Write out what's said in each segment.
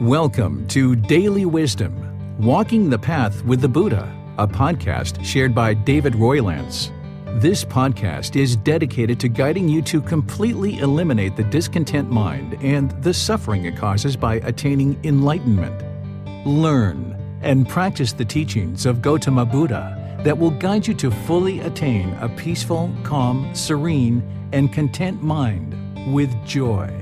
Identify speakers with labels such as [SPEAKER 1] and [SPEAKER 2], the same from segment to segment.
[SPEAKER 1] Welcome to Daily Wisdom, Walking the Path with the Buddha, a podcast shared by David Roylance. This podcast is dedicated to guiding you to completely eliminate the discontent mind and the suffering it causes by attaining enlightenment. Learn and practice the teachings of Gotama Buddha that will guide you to fully attain a peaceful, calm, serene, and content mind with joy.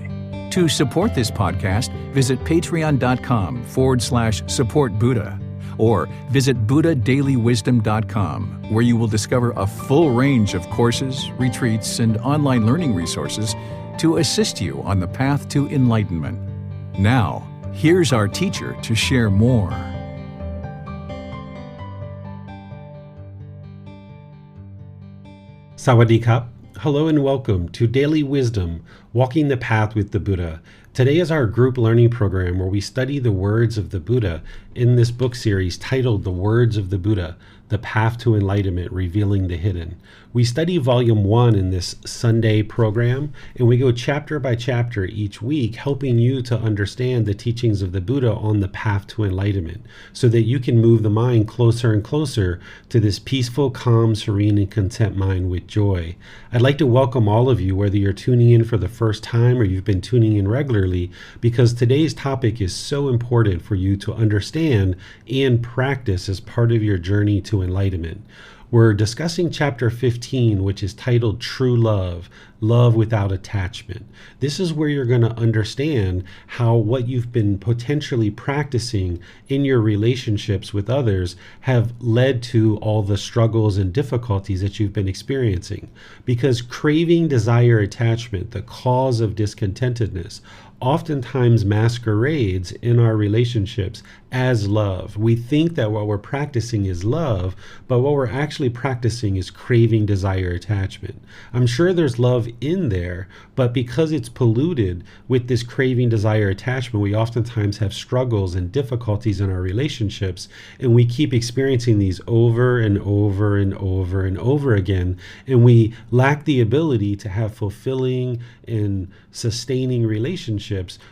[SPEAKER 1] To support this podcast, visit patreon.com/supportbuddha or visit buddhadailywisdom.com, where you will discover a full range of courses, retreats, and online learning resources to assist you on the path to enlightenment. Now, here's our teacher to share more.
[SPEAKER 2] Sawadee Kap. Hello and welcome to Daily Wisdom, Walking the Path with the Buddha. Today is our group learning program where we study the words of the Buddha in this book series titled The Words of the Buddha, The Path to Enlightenment, Revealing the Hidden. We study Volume 1 in this Sunday program, and we go chapter by chapter each week, helping you to understand the teachings of the Buddha on the path to enlightenment, so that you can move the mind closer and closer to this peaceful, calm, serene, and content mind with joy. I'd like to welcome all of you, whether you're tuning in for the first time or you've been tuning in regularly, because today's topic is so important for you to understand and practice as part of your journey to enlightenment. We're discussing chapter 15, which is titled True Love, Love Without Attachment. This is where you're going to understand how what you've been potentially practicing in your relationships with others have led to all the struggles and difficulties that you've been experiencing. Because craving, desire, attachment, the cause of discontentedness, oftentimes masquerades in our relationships as love. We think that what we're practicing is love, but what we're actually practicing is craving, desire, attachment. I'm sure there's love in there, but because it's polluted with this craving, desire, attachment, we oftentimes have struggles and difficulties in our relationships, and we keep experiencing these over and over and over and over again, and we lack the ability to have fulfilling and sustaining relationships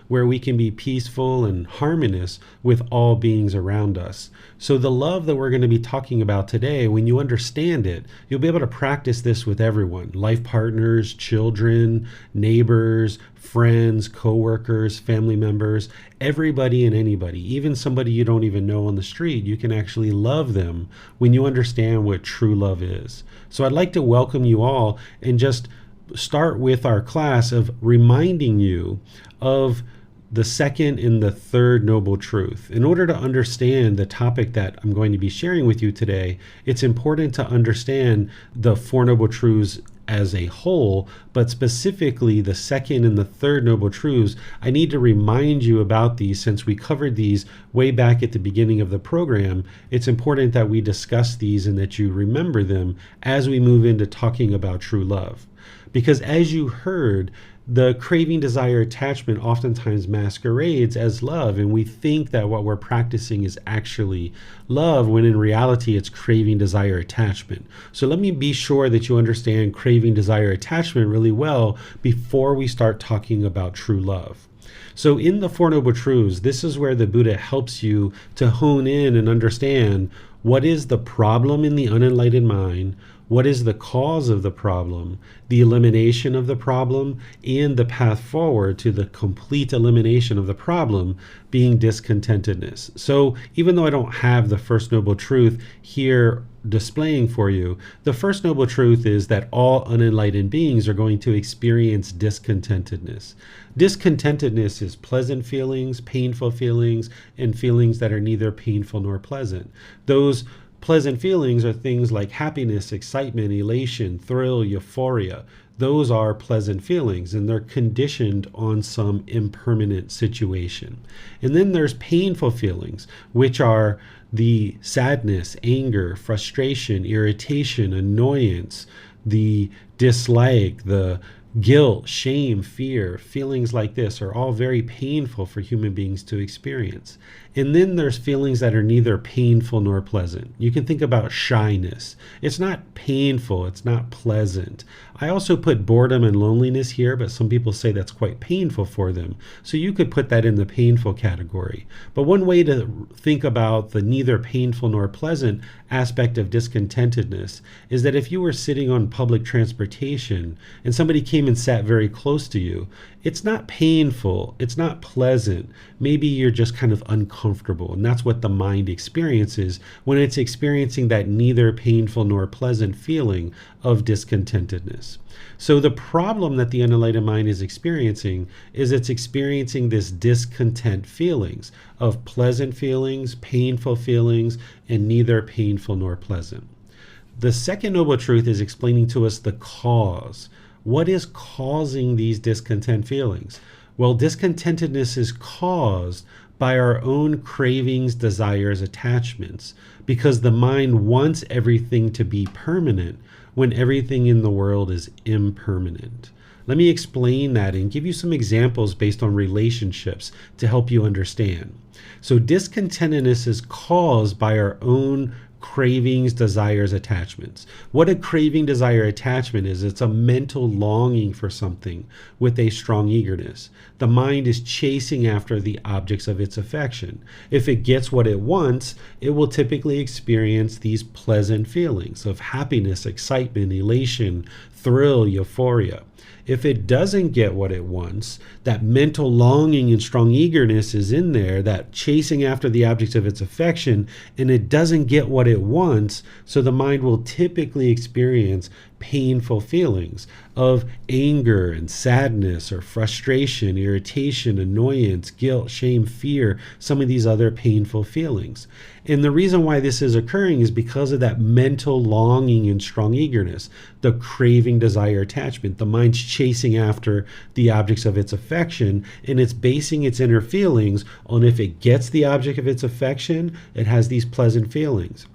[SPEAKER 2] where we can be peaceful and harmonious with all beings around us. So the love that we're going to be talking about today, when you understand it, you'll be able to practice this with everyone: life partners, children, neighbors, friends, co-workers, family members, everybody and anybody, even somebody you don't even know on the street. You can actually love them when you understand what true love is. So I'd like to welcome you all and just start with our class of reminding you of the second and the third noble truth. In order to understand the topic that I'm going to be sharing with you today, it's important to understand the Four Noble Truths as a whole, but specifically the second and the third noble truths. I need to remind you about these since we covered these way back at the beginning of the program. It's important that we discuss these and that you remember them as we move into talking about true love. Because as you heard, the craving, desire, attachment oftentimes masquerades as love, and we think that what we're practicing is actually love, when in reality it's craving, desire, attachment. So let me be sure that you understand craving, desire, attachment really well before we start talking about true love. So in the Four Noble Truths, this is where the Buddha helps you to hone in and understand what is the problem in the unenlightened mind, what is the cause of the problem, the elimination of the problem, and the path forward to the complete elimination of the problem being discontentedness. So even though I don't have the first noble truth here displaying for you, the first noble truth is that all unenlightened beings are going to experience discontentedness. Discontentedness is pleasant feelings, painful feelings, and feelings that are neither painful nor pleasant. Those pleasant feelings are things like happiness, excitement, elation, thrill, euphoria. Those are pleasant feelings, and they're conditioned on some impermanent situation. And then there's painful feelings, which are the sadness, anger, frustration, irritation, annoyance, the dislike, the Guilt, shame, fear, feelings like this are all very painful for human beings to experience. And then there's feelings that are neither painful nor pleasant. You can think about shyness. It's not painful, it's not pleasant. I also put boredom and loneliness here, but some people say that's quite painful for them. So you could put that in the painful category. But one way to think about the neither painful nor pleasant aspect of discontentedness is that if you were sitting on public transportation and somebody came and sat very close to you, it's not painful, it's not pleasant. Maybe you're just kind of uncomfortable. And that's what the mind experiences when it's experiencing that neither painful nor pleasant feeling of discontentedness. So the problem that the unenlightened mind is experiencing is it's experiencing this discontent feelings of pleasant feelings, painful feelings, and neither painful nor pleasant. The second noble truth is explaining to us the cause. What is causing these discontent feelings? Well, discontentedness is caused by our own cravings, desires, attachments, because the mind wants everything to be permanent when everything in the world is impermanent. Let me explain that and give you some examples based on relationships to help you understand. So discontentedness is caused by our own cravings, desires, attachments. What a craving, desire, attachment is, it's a mental longing for something with a strong eagerness. The mind is chasing after the objects of its affection. If it gets what it wants, it will typically experience these pleasant feelings of happiness, excitement, elation, thrill, euphoria. If it doesn't get what it wants, that mental longing and strong eagerness is in there, that chasing after the objects of its affection, and it doesn't get what it wants, so the mind will typically experience painful feelings of anger and sadness or frustration, irritation, annoyance, guilt, shame, fear, some of these other painful feelings. And the reason why this is occurring is because of that mental longing and strong eagerness, the craving, desire, attachment. The mind's chasing after the objects of its affection, and it's basing its inner feelings on if it gets the object of its affection, it has these pleasant feelings.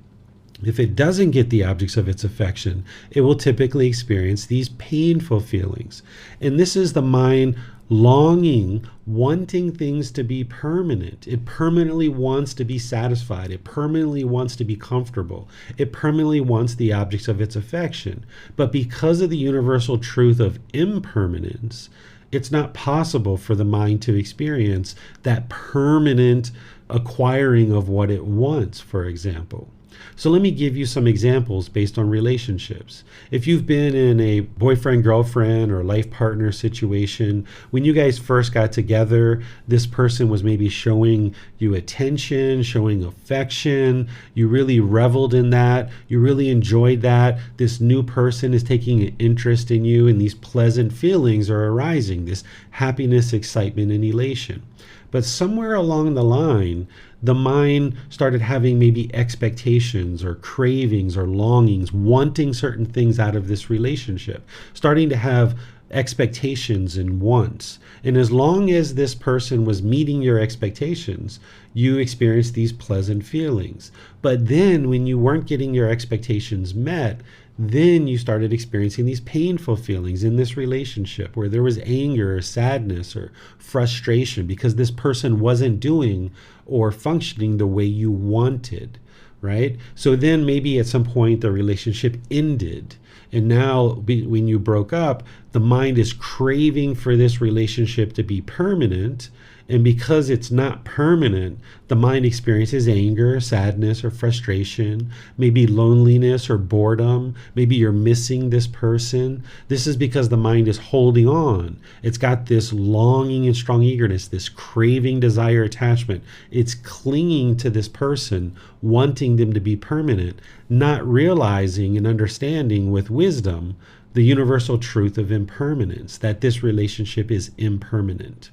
[SPEAKER 2] If it doesn't get the objects of its affection, it will typically experience these painful feelings. And this is the mind longing, wanting things to be permanent. It permanently wants to be satisfied. It permanently wants to be comfortable. It permanently wants the objects of its affection. But because of the universal truth of impermanence, it's not possible for the mind to experience that permanent acquiring of what it wants, for example. So let me give you some examples based on relationships. If you've been in a boyfriend, girlfriend, or life partner situation, when you guys first got together, this person was maybe showing you attention, showing affection. You really reveled in that. You really enjoyed that. This new person is taking an interest in you, and these pleasant feelings are arising, this happiness, excitement, and elation. But somewhere along the line, the mind started having maybe expectations or cravings or longings, wanting certain things out of this relationship, starting to have expectations and wants. And as long as this person was meeting your expectations, you experienced these pleasant feelings. But then when you weren't getting your expectations met, then you started experiencing these painful feelings in this relationship where there was anger or sadness or frustration because this person wasn't doing or functioning the way you wanted, right? So then maybe at some point the relationship ended. And now when you broke up, the mind is craving for this relationship to be permanent. And because it's not permanent, the mind experiences anger, sadness, or frustration, maybe loneliness or boredom. Maybe you're missing this person. This is because the mind is holding on. It's got this longing and strong eagerness, this craving, desire, attachment. It's clinging to this person, wanting them to be permanent, not realizing and understanding with wisdom the universal truth of impermanence, that this relationship is impermanent.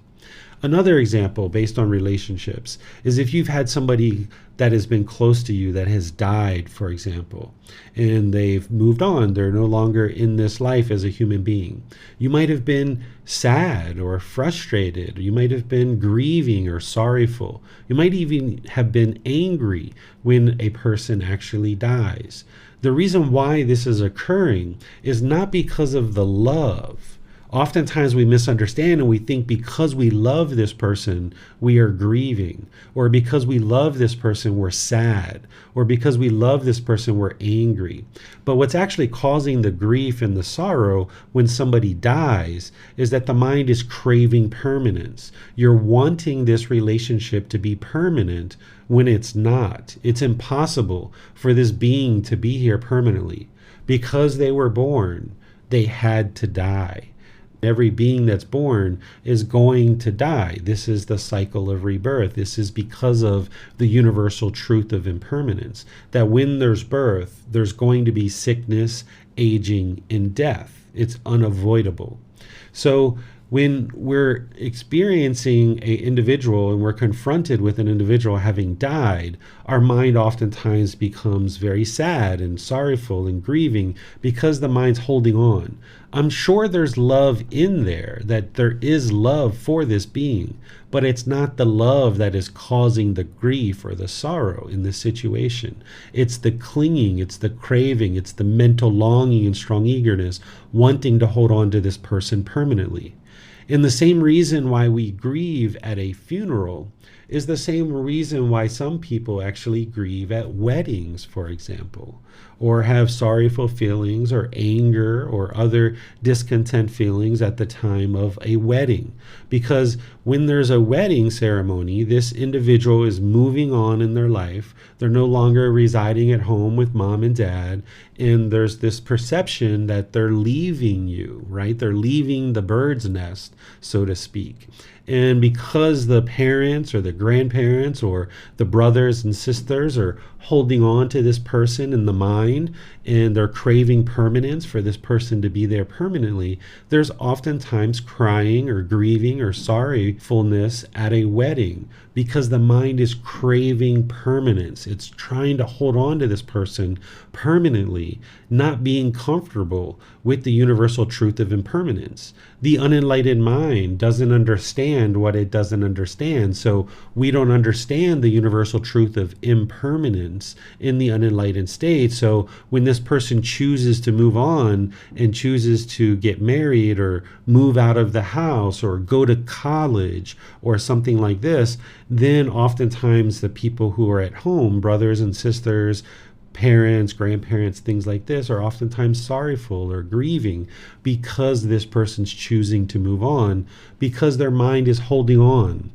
[SPEAKER 2] Another example based on relationships is if you've had somebody that has been close to you that has died, for example, and they've moved on. They're no longer in this life as a human being. You might have been sad or frustrated. You might have been grieving or sorrowful. You might even have been angry when a person actually dies. The reason why this is occurring is not because of the love, Oftentimes we misunderstand and we think because we love this person, we are grieving, or because we love this person, we're sad, or because we love this person, we're angry. But what's actually causing the grief and the sorrow when somebody dies is that the mind is craving permanence. You're wanting this relationship to be permanent when it's not. It's impossible for this being to be here permanently. Because they were born, they had to die. Every being that's born is going to die. This is the cycle of rebirth. This is because of the universal truth of impermanence, that when there's birth, there's going to be sickness, aging, and death. It's unavoidable. So when we're experiencing an individual and we're confronted with an individual having died, our mind oftentimes becomes very sad and sorrowful and grieving because the mind's holding on. I'm sure there's love in there, that there is love for this being, but it's not the love that is causing the grief or the sorrow in this situation. It's the clinging, it's the craving, it's the mental longing and strong eagerness, wanting to hold on to this person permanently. And the same reason why we grieve at a funeral is the same reason why some people actually grieve at weddings, for example, or have sorrowful feelings or anger or other discontent feelings at the time of a wedding. Because when there's a wedding ceremony, this individual is moving on in their life. They're no longer residing at home with mom and dad. And there's this perception that they're leaving you, right? They're leaving the bird's nest, so to speak. And because the parents or the grandparents or the brothers and sisters are holding on to this person in the mind and they're craving permanence for this person to be there permanently, there's oftentimes crying or grieving or sorrowfulness at a wedding because the mind is craving permanence. It's trying to hold on to this person permanently, not being comfortable with the universal truth of impermanence. The unenlightened mind doesn't understand what it doesn't understand, so we don't understand the universal truth of impermanence in the unenlightened state. So when this person chooses to move on and chooses to get married or move out of the house or go to college or something like this, then oftentimes the people who are at home, brothers and sisters, parents, grandparents, things like this, are oftentimes sorrowful or grieving because this person's choosing to move on, because their mind is holding on.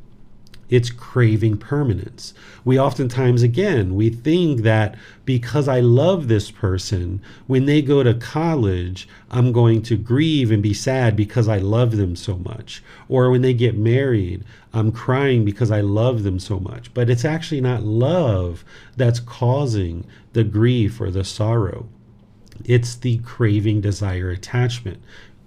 [SPEAKER 2] It's craving permanence. We oftentimes, again, we think that because I love this person, when they go to college, I'm going to grieve and be sad because I love them so much. Or when they get married, I'm crying because I love them so much. But it's actually not love that's causing the grief or the sorrow. It's the craving, desire, attachment,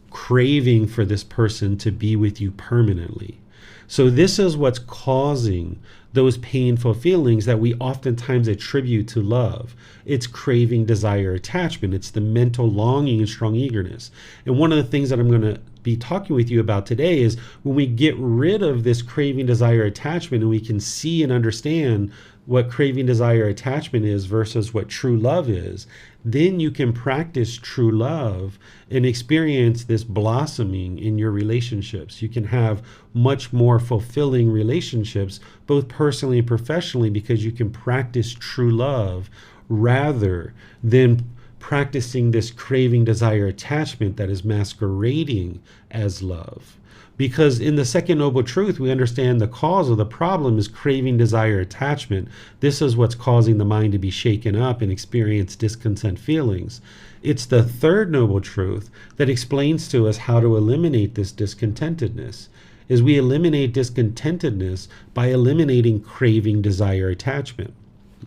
[SPEAKER 2] craving for this person to be with you permanently. So this is what's causing those painful feelings that we oftentimes attribute to love. It's craving, desire, attachment. It's the mental longing and strong eagerness. And one of the things that I'm going to be talking with you about today is when we get rid of this craving, desire, attachment, and we can see and understand what craving, desire, attachment is versus what true love is, then you can practice true love and experience this blossoming in your relationships. You can have much more fulfilling relationships, both personally and professionally, because you can practice true love rather than practicing this craving, desire, attachment that is masquerading as love. Because in the second noble truth, we understand the cause of the problem is craving, desire, attachment. This is what's causing the mind to be shaken up and experience discontent feelings. It's the third noble truth that explains to us how to eliminate this discontentedness. Is we eliminate discontentedness by eliminating craving, desire, attachment.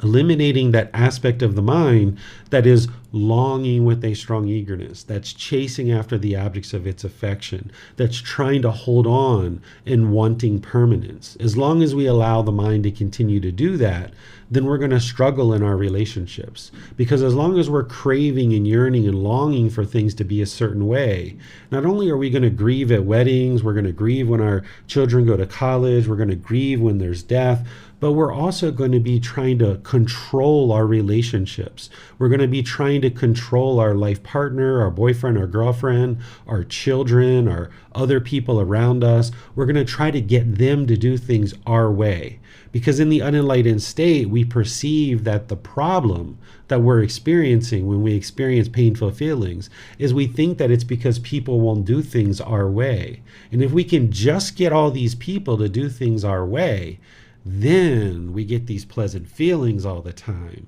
[SPEAKER 2] Eliminating that aspect of the mind that is longing with a strong eagerness, that's chasing after the objects of its affection, that's trying to hold on and wanting permanence. As long as we allow the mind to continue to do that, then we're going to struggle in our relationships. Because as long as we're craving and yearning and longing for things to be a certain way, not only are we going to grieve at weddings, we're going to grieve when our children go to college, we're going to grieve when there's death, but we're also going to be trying to control our relationships. We're going to be trying to to control our life partner, our boyfriend, our girlfriend, our children, our other people around us. We're going to try to get them to do things our way. Because in the unenlightened state, we perceive that the problem that we're experiencing when we experience painful feelings is we think that it's because people won't do things our way. And if we can just get all these people to do things our way, then we get these pleasant feelings all the time.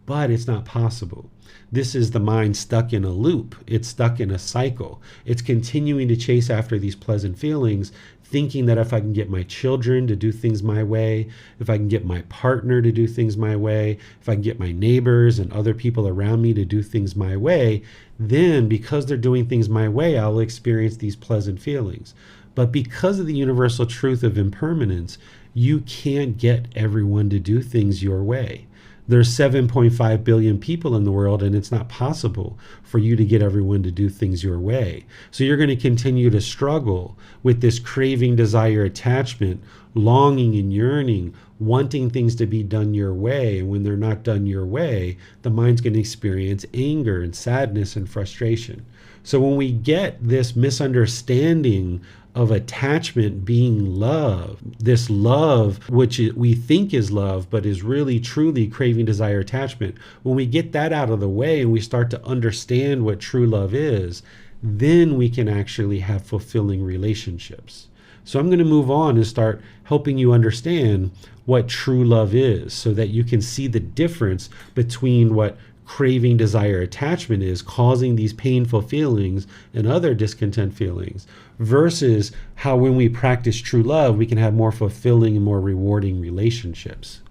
[SPEAKER 2] But it's not possible. This is the mind stuck in a loop. It's stuck in a cycle. It's continuing to chase after these pleasant feelings, thinking that if I can get my children to do things my way, if I can get my partner to do things my way, if I can get my neighbors and other people around me to do things my way, then because they're doing things my way, I'll experience these pleasant feelings. But because of the universal truth of impermanence, you can't get everyone to do things your way. There's 7.5 billion people in the world, and it's not possible for you to get everyone to do things your way. So you're going to continue to struggle with this craving, desire, attachment, longing and yearning, wanting things to be done your way. And when they're not done your way, the mind's going to experience anger and sadness and frustration. So when we get this misunderstanding of attachment being love, this love, which we think is love, but is really truly craving, desire, attachment, when we get that out of the way and we start to understand what true love is, then we can actually have fulfilling relationships. So I'm going to move on and start helping you understand what true love is so that you can see the difference between what craving, desire, attachment is causing these painful feelings and other discontent feelings versus how when we practice true love, we can have more fulfilling and more rewarding relationships.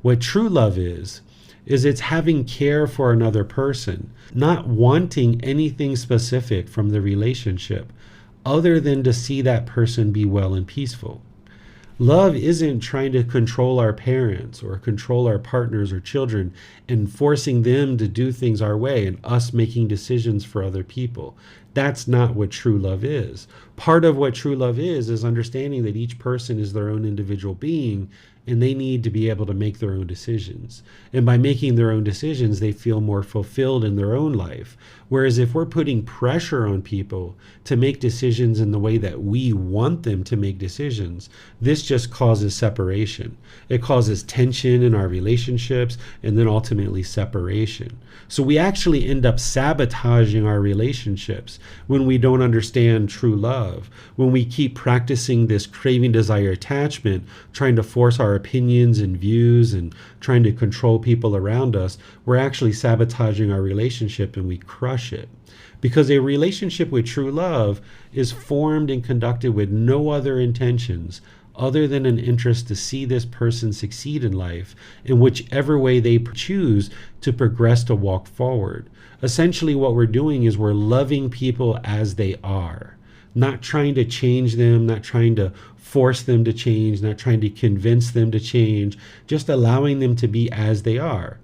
[SPEAKER 2] What true love is it's having care for another person, not wanting anything specific from the relationship other than to see that person be well and peaceful. Love isn't trying to control our parents or control our partners or children and forcing them to do things our way and us making decisions for other people. That's not what true love is. Part of what true love is understanding that each person is their own individual being and they need to be able to make their own decisions. And by making their own decisions, they feel more fulfilled in their own life. Whereas if we're putting pressure on people to make decisions in the way that we want them to make decisions, this just causes separation. It causes tension in our relationships and then ultimately separation. So we actually end up sabotaging our relationships when we don't understand true love, when we keep practicing this craving, desire, attachment, trying to force our opinions and views and trying to control people around us. We're actually sabotaging our relationship and we crush it. Because a relationship with true love is formed and conducted with no other intentions other than an interest to see this person succeed in life in whichever way they choose to progress to walk forward. Essentially, what we're doing is we're loving people as they are, not trying to change them, not trying to force them to change, not trying to convince them to change, just allowing them to be as they are.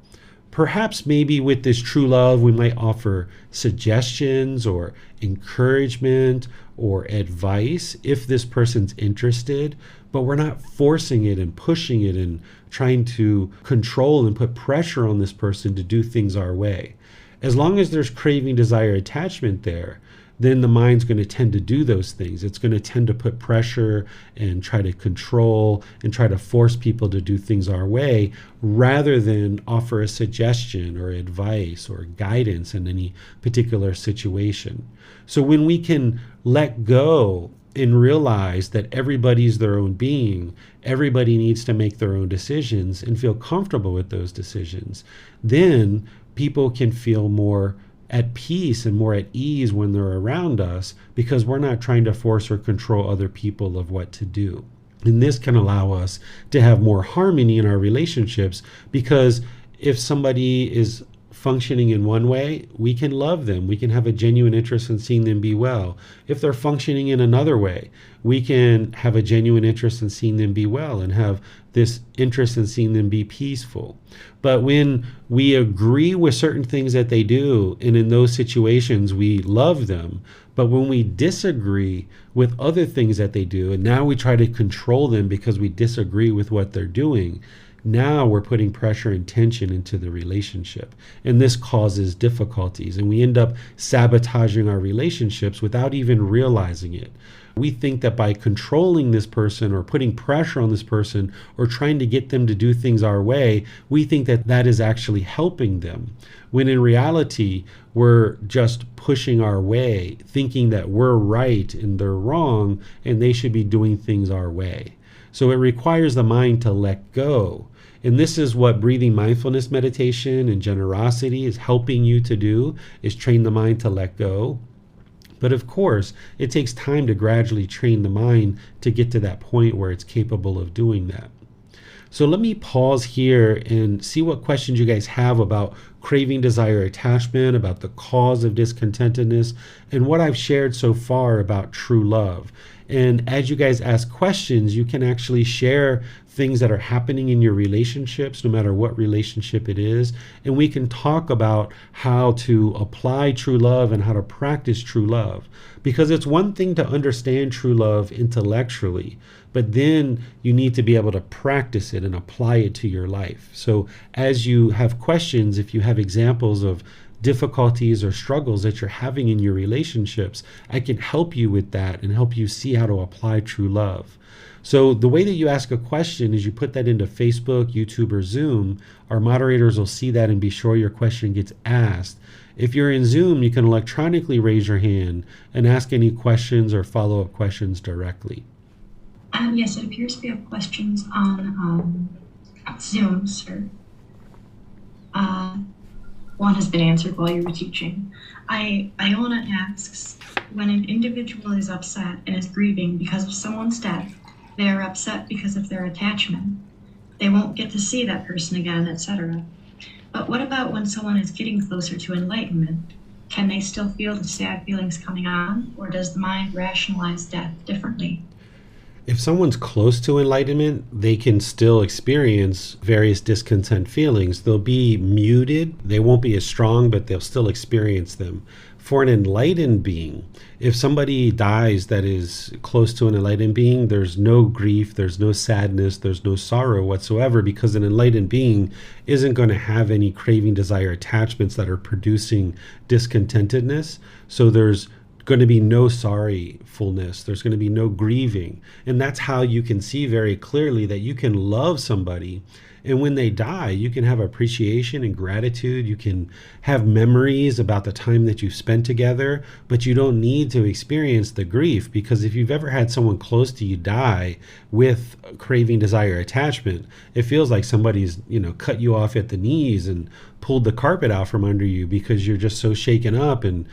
[SPEAKER 2] Perhaps maybe with this true love, we might offer suggestions or encouragement or advice if this person's interested, but we're not forcing it and pushing it and trying to control and put pressure on this person to do things our way. As long as there's craving, desire, attachment there, then the mind's going to tend to do those things. It's going to tend to put pressure and try to control and try to force people to do things our way rather than offer a suggestion or advice or guidance in any particular situation. So when we can let go and realize that everybody's their own being, everybody needs to make their own decisions and feel comfortable with those decisions, then people can feel more at peace and more at ease when they're around us because we're not trying to force or control other people of what to do. And this can allow us to have more harmony in our relationships because if somebody is functioning in one way, we can love them. We can have a genuine interest in seeing them be well. If they're functioning in another way, we can have a genuine interest in seeing them be well and have this interest in seeing them be peaceful. But when we agree with certain things that they do, and in those situations we love them, but when we disagree with other things that they do, and now we try to control them because we disagree with what they're doing, Now we're putting pressure and tension into the relationship. And this causes difficulties. And we end up sabotaging our relationships without even realizing it. We think that by controlling this person or putting pressure on this person or trying to get them to do things our way, we think that that is actually helping them. When in reality, we're just pushing our way, thinking that we're right and they're wrong and they should be doing things our way. So it requires the mind to let go. And this is what breathing mindfulness meditation and generosity is helping you to do, is train the mind to let go. But of course, it takes time to gradually train the mind to get to that point where it's capable of doing that. So let me pause here and see what questions you guys have about craving, desire, attachment, about the cause of discontentedness, and what I've shared so far about true love. And as you guys ask questions, you can actually share things that are happening in your relationships, no matter what relationship it is. And we can talk about how to apply true love and how to practice true love. Because it's one thing to understand true love intellectually, but then you need to be able to practice it and apply it to your life. So as you have questions, if you have examples of difficulties or struggles that you're having in your relationships, I can help you with that and help you see how to apply true love. So the way that you ask a question is you put that into Facebook, YouTube, or Zoom. Our moderators will see that and be sure your question gets asked. If you're in Zoom, you can electronically raise your hand and ask any questions or follow-up questions directly.
[SPEAKER 3] Yes, it appears we have questions on Zoom, sir. One has been answered while you were teaching. Iona asks, when an individual is upset and is grieving because of someone's death, they are upset because of their attachment. They won't get to see that person again, etc. But what about when someone is getting closer to enlightenment? Can they still feel the sad feelings coming on, or does the mind rationalize death differently?
[SPEAKER 2] If someone's close to enlightenment, they can still experience various discontent feelings. They'll be muted. They won't be as strong, but they'll still experience them. For an enlightened being, if somebody dies that is close to an enlightened being, there's no grief, there's no sadness, there's no sorrow whatsoever, because an enlightened being isn't going to have any craving, desire, attachments that are producing discontentedness. So there's going to be no sorrowfulness. There's going to be no grieving. And that's how you can see very clearly that you can love somebody, and when they die, you can have appreciation and gratitude. You can have memories about the time that you spent together, but you don't need to experience the grief, because if you've ever had someone close to you die with craving, desire, attachment, it feels like somebody's, cut you off at the knees and pulled the carpet out from under you, because you're just so shaken up and,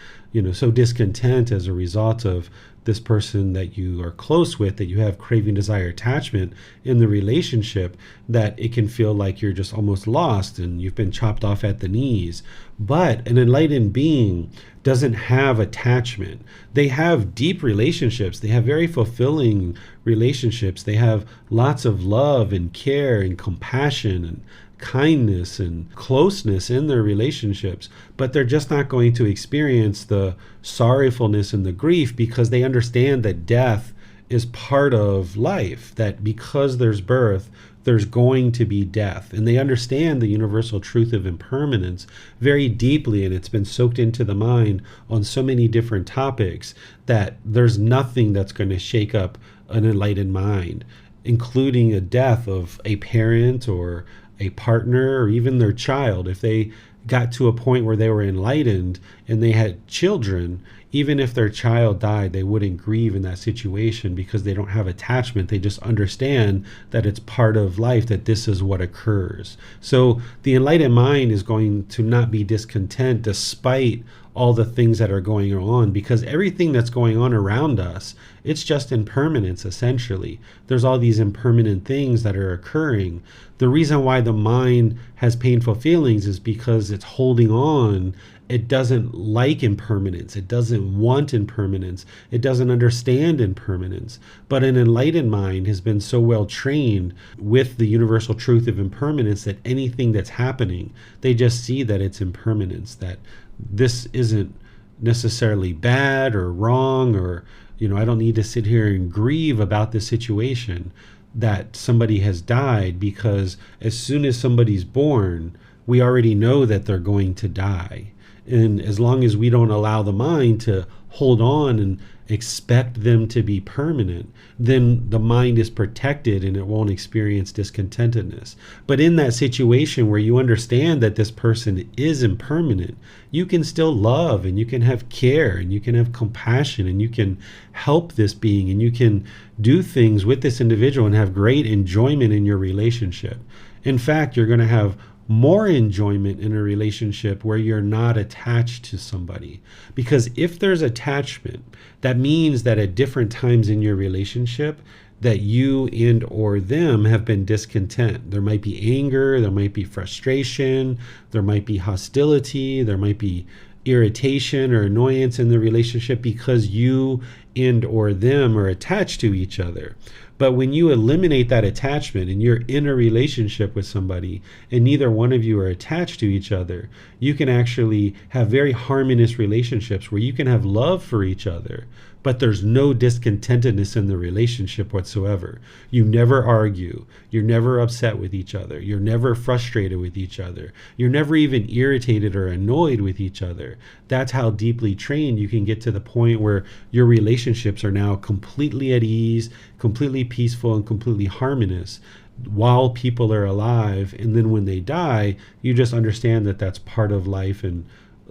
[SPEAKER 2] so discontent as a result of this person that you are close with, that you have craving, desire, attachment in the relationship, that it can feel like you're just almost lost and you've been chopped off at the knees. But an enlightened being doesn't have attachment. They have deep relationships. They have very fulfilling relationships. They have lots of love and care and compassion and kindness and closeness in their relationships, but they're just not going to experience the sorrowfulness and the grief, because they understand that death is part of life, that because there's birth, there's going to be death. And they understand the universal truth of impermanence very deeply, and it's been soaked into the mind on so many different topics that there's nothing that's going to shake up an enlightened mind, including a death of a parent or a partner or even their child. If they got to a point where they were enlightened and they had children, even if their child died, they wouldn't grieve in that situation, because they don't have attachment. They just understand that it's part of life, that this is what occurs. So the enlightened mind is going to not be discontent despite all the things that are going on, because everything that's going on around us, it's just impermanence, essentially. There's all these impermanent things that are occurring. The reason why the mind has painful feelings is because it's holding on. It doesn't like impermanence. It doesn't want impermanence. It doesn't understand impermanence. But an enlightened mind has been so well trained with the universal truth of impermanence that anything that's happening, they just see that it's impermanence, that this isn't necessarily bad or wrong, or, I don't need to sit here and grieve about this situation. that somebody has died, because as soon as somebody's born, we already know that they're going to die. And as long as we don't allow the mind to hold on and expect them to be permanent, then the mind is protected and it won't experience discontentedness. But in that situation where you understand that this person is impermanent, you can still love and you can have care and you can have compassion and you can help this being and you can do things with this individual and have great enjoyment in your relationship. In fact, you're going to have more enjoyment in a relationship where you're not attached to somebody. Because if there's attachment, that means that at different times in your relationship that you and or them have been discontent. There might be anger, there might be frustration, there might be hostility, there might be irritation or annoyance in the relationship because you and or them are attached to each other. But when you eliminate that attachment and you're in a relationship with somebody and neither one of you are attached to each other, you can actually have very harmonious relationships where you can have love for each other, but there's no discontentedness in the relationship whatsoever. You never argue. You're never upset with each other. You're never frustrated with each other. You're never even irritated or annoyed with each other. That's how deeply trained you can get to the point where your relationships are now completely at ease, completely peaceful, and completely harmonious while people are alive. And then when they die, you just understand that that's part of life, and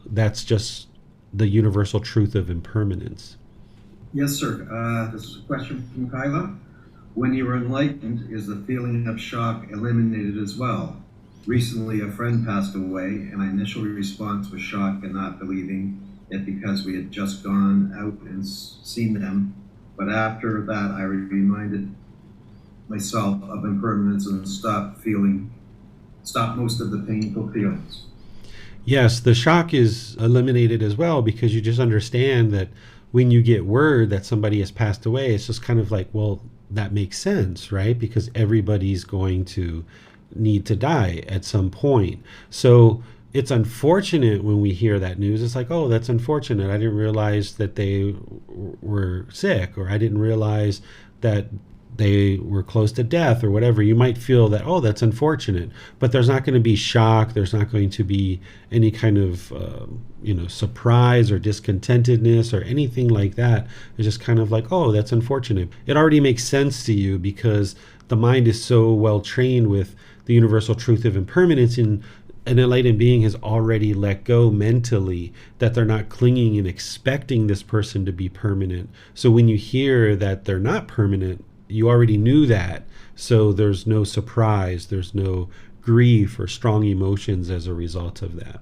[SPEAKER 2] that's just the universal truth of impermanence.
[SPEAKER 4] Yes, sir. This is a question from Kyla. When you are enlightened, is the feeling of shock eliminated as well? Recently, a friend passed away, and my initial response was shock and not believing it because we had just gone out and seen them. But after that, I reminded myself of impermanence and stopped most of the painful feelings.
[SPEAKER 2] Yes, the shock is eliminated as well because you just understand that when you get word that somebody has passed away, it's just kind of like, well, that makes sense, right? Because everybody's going to need to die at some point. So it's unfortunate when we hear that news. It's like, oh, that's unfortunate. I didn't realize that they were sick, or I didn't realize that they were close to death or whatever. You might feel that, oh, that's unfortunate, but there's not going to be shock. There's not going to be any kind of, surprise or discontentedness or anything like that. It's just kind of like, oh, that's unfortunate. It already makes sense to you because the mind is so well trained with the universal truth of impermanence, and an enlightened being has already let go mentally that they're not clinging and expecting this person to be permanent. So when you hear that they're not permanent, you already knew that. So there's no surprise, there's no grief or strong emotions as a result of that.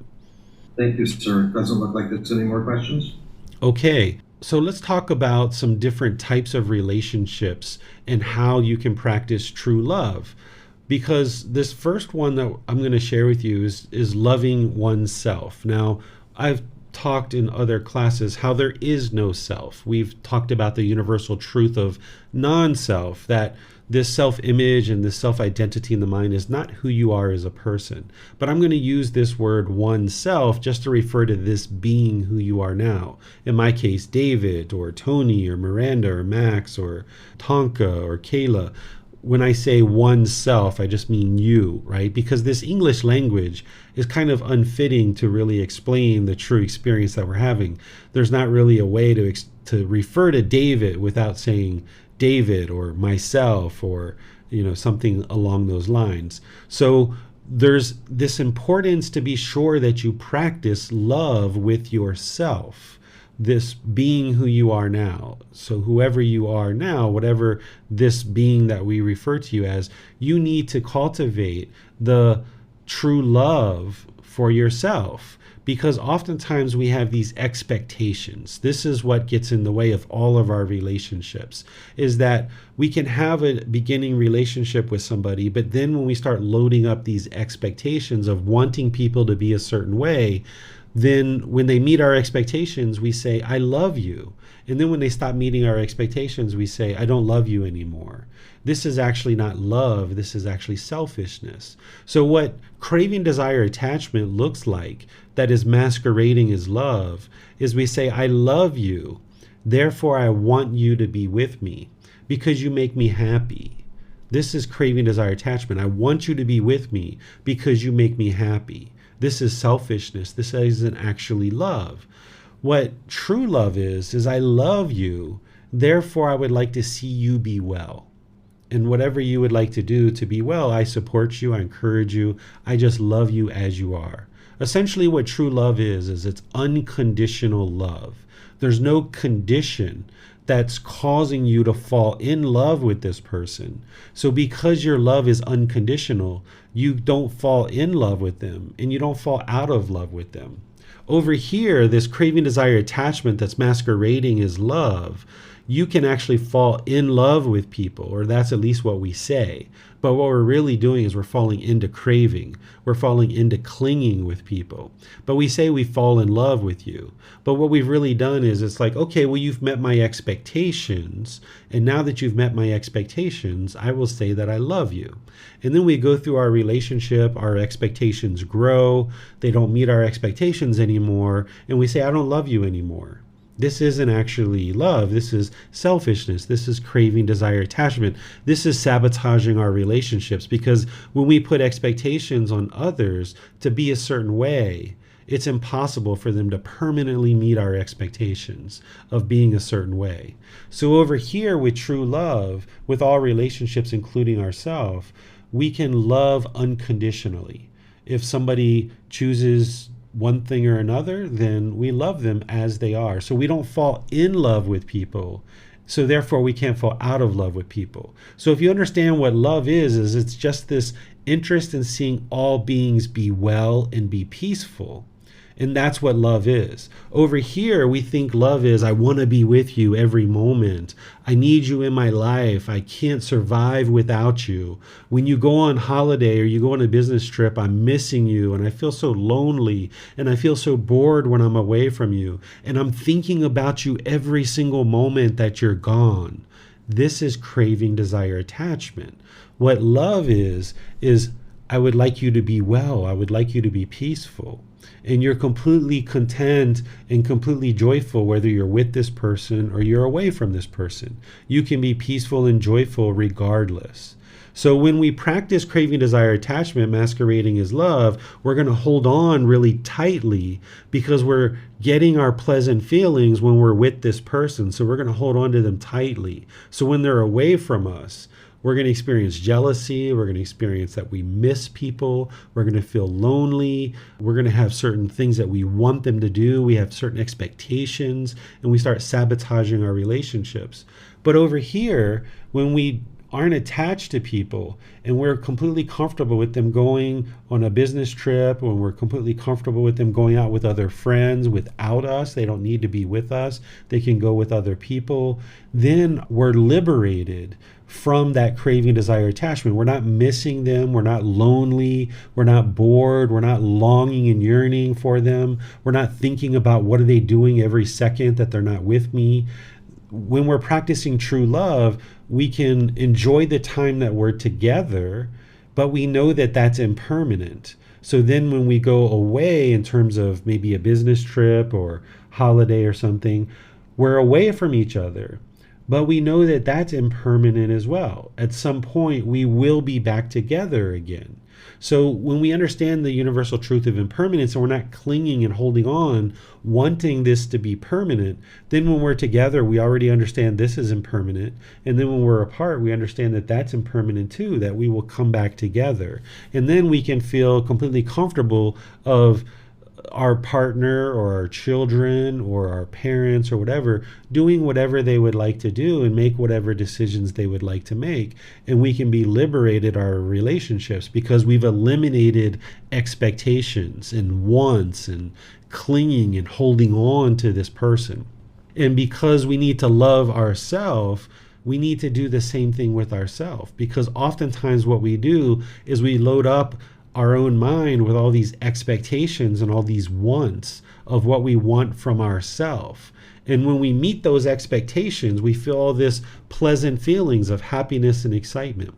[SPEAKER 4] Thank you, sir. It doesn't look like there's any more questions.
[SPEAKER 2] Okay, so let's talk about some different types of relationships and how you can practice true love. Because this first one that I'm going to share with you is loving oneself. Now, I've talked in other classes how there is no self. We've talked about the universal truth of non-self, that this self-image and this self-identity in the mind is not who you are as a person. But I'm going to use this word oneself just to refer to this being who you are now. In my case, David or Tony or Miranda or Max or Tonka or Kayla. When I say oneself, I just mean you, right? Because this English language is kind of unfitting to really explain the true experience that we're having. There's not really a way to refer to David without saying David or myself or something along those lines. So there's this importance to be sure that you practice love with yourself. This being who you are now. So whoever you are now, whatever this being that we refer to you as, you need to cultivate the true love for yourself, because oftentimes we have these expectations. This is what gets in the way of all of our relationships, is that we can have a beginning relationship with somebody, but then when we start loading up these expectations of wanting people to be a certain way, then when they meet our expectations, we say, I love you. And then when they stop meeting our expectations, we say, I don't love you anymore. This is actually not love. This is actually selfishness. So what craving, desire, attachment looks like that is masquerading as love is we say, I love you. Therefore, I want you to be with me because you make me happy. This is craving, desire, attachment. I want you to be with me because you make me happy. This is selfishness. This isn't actually love. What true love is I love you, therefore I would like to see you be well. And whatever you would like to do to be well, I support you, I encourage you, I just love you as you are. Essentially what true love is it's unconditional love. There's no condition that's causing you to fall in love with this person. So because your love is unconditional, you don't fall in love with them and you don't fall out of love with them. Over here, this craving, desire, attachment that's masquerading as love, you can actually fall in love with people, or that's at least what we say. But what we're really doing is we're falling into craving. We're falling into clinging with people. But we say we fall in love with you. But what we've really done is it's like, okay, well, you've met my expectations. And now that you've met my expectations, I will say that I love you. And then we go through our relationship, our expectations grow. They don't meet our expectations anymore. And we say, I don't love you anymore. This isn't actually love. This is selfishness. This is craving, desire, attachment. This is sabotaging our relationships, because when we put expectations on others to be a certain way, it's impossible for them to permanently meet our expectations of being a certain way. So over here with true love, with all relationships, including ourselves, we can love unconditionally. If somebody chooses one thing or another, then we love them as they are. So we don't fall in love with people. So therefore we can't fall out of love with people. So if you understand what love is it's just this interest in seeing all beings be well and be peaceful. And that's what love is. Over here, we think love is, I want to be with you every moment. I need you in my life. I can't survive without you. When you go on holiday or you go on a business trip, I'm missing you and I feel so lonely and I feel so bored when I'm away from you. And I'm thinking about you every single moment that you're gone. This is craving, desire, attachment. What love is I would like you to be well. I would like you to be peaceful. And you're completely content and completely joyful whether you're with this person or you're away from this person. You can be peaceful and joyful regardless. So when we practice craving, desire, attachment, masquerading as love, we're going to hold on really tightly because we're getting our pleasant feelings when we're with this person. So we're going to hold on to them tightly. So when they're away from us, we're going to experience jealousy. We're going to experience that we miss people. We're going to feel lonely. We're going to have certain things that we want them to do. We have certain expectations, and we start sabotaging our relationships. But over here, when we aren't attached to people and we're completely comfortable with them going on a business trip, when we're completely comfortable with them going out with other friends without us, they don't need to be with us, they can go with other people, then we're liberated from that craving, desire, attachment. We're not missing them. We're not lonely. We're not bored. We're not longing and yearning for them. We're not thinking about what are they doing every second that they're not with me. When we're practicing true love, we can enjoy the time that we're together, but we know that that's impermanent. So then when we go away in terms of maybe a business trip or holiday or something, we're away from each other. But we know that that's impermanent as well. At some point, we will be back together again. So when we understand the universal truth of impermanence and we're not clinging and holding on, wanting this to be permanent, then when we're together, we already understand this is impermanent. And then when we're apart, we understand that that's impermanent too, that we will come back together. And then we can feel completely comfortable of our partner or our children or our parents or whatever doing whatever they would like to do and make whatever decisions they would like to make, and we can be liberated our relationships because we've eliminated expectations and wants and clinging and holding on to this person. And because we need to love ourselves, we need to do the same thing with ourselves, because oftentimes what we do is we load up our own mind with all these expectations and all these wants of what we want from ourselves. And when we meet those expectations, we feel all this pleasant feelings of happiness and excitement.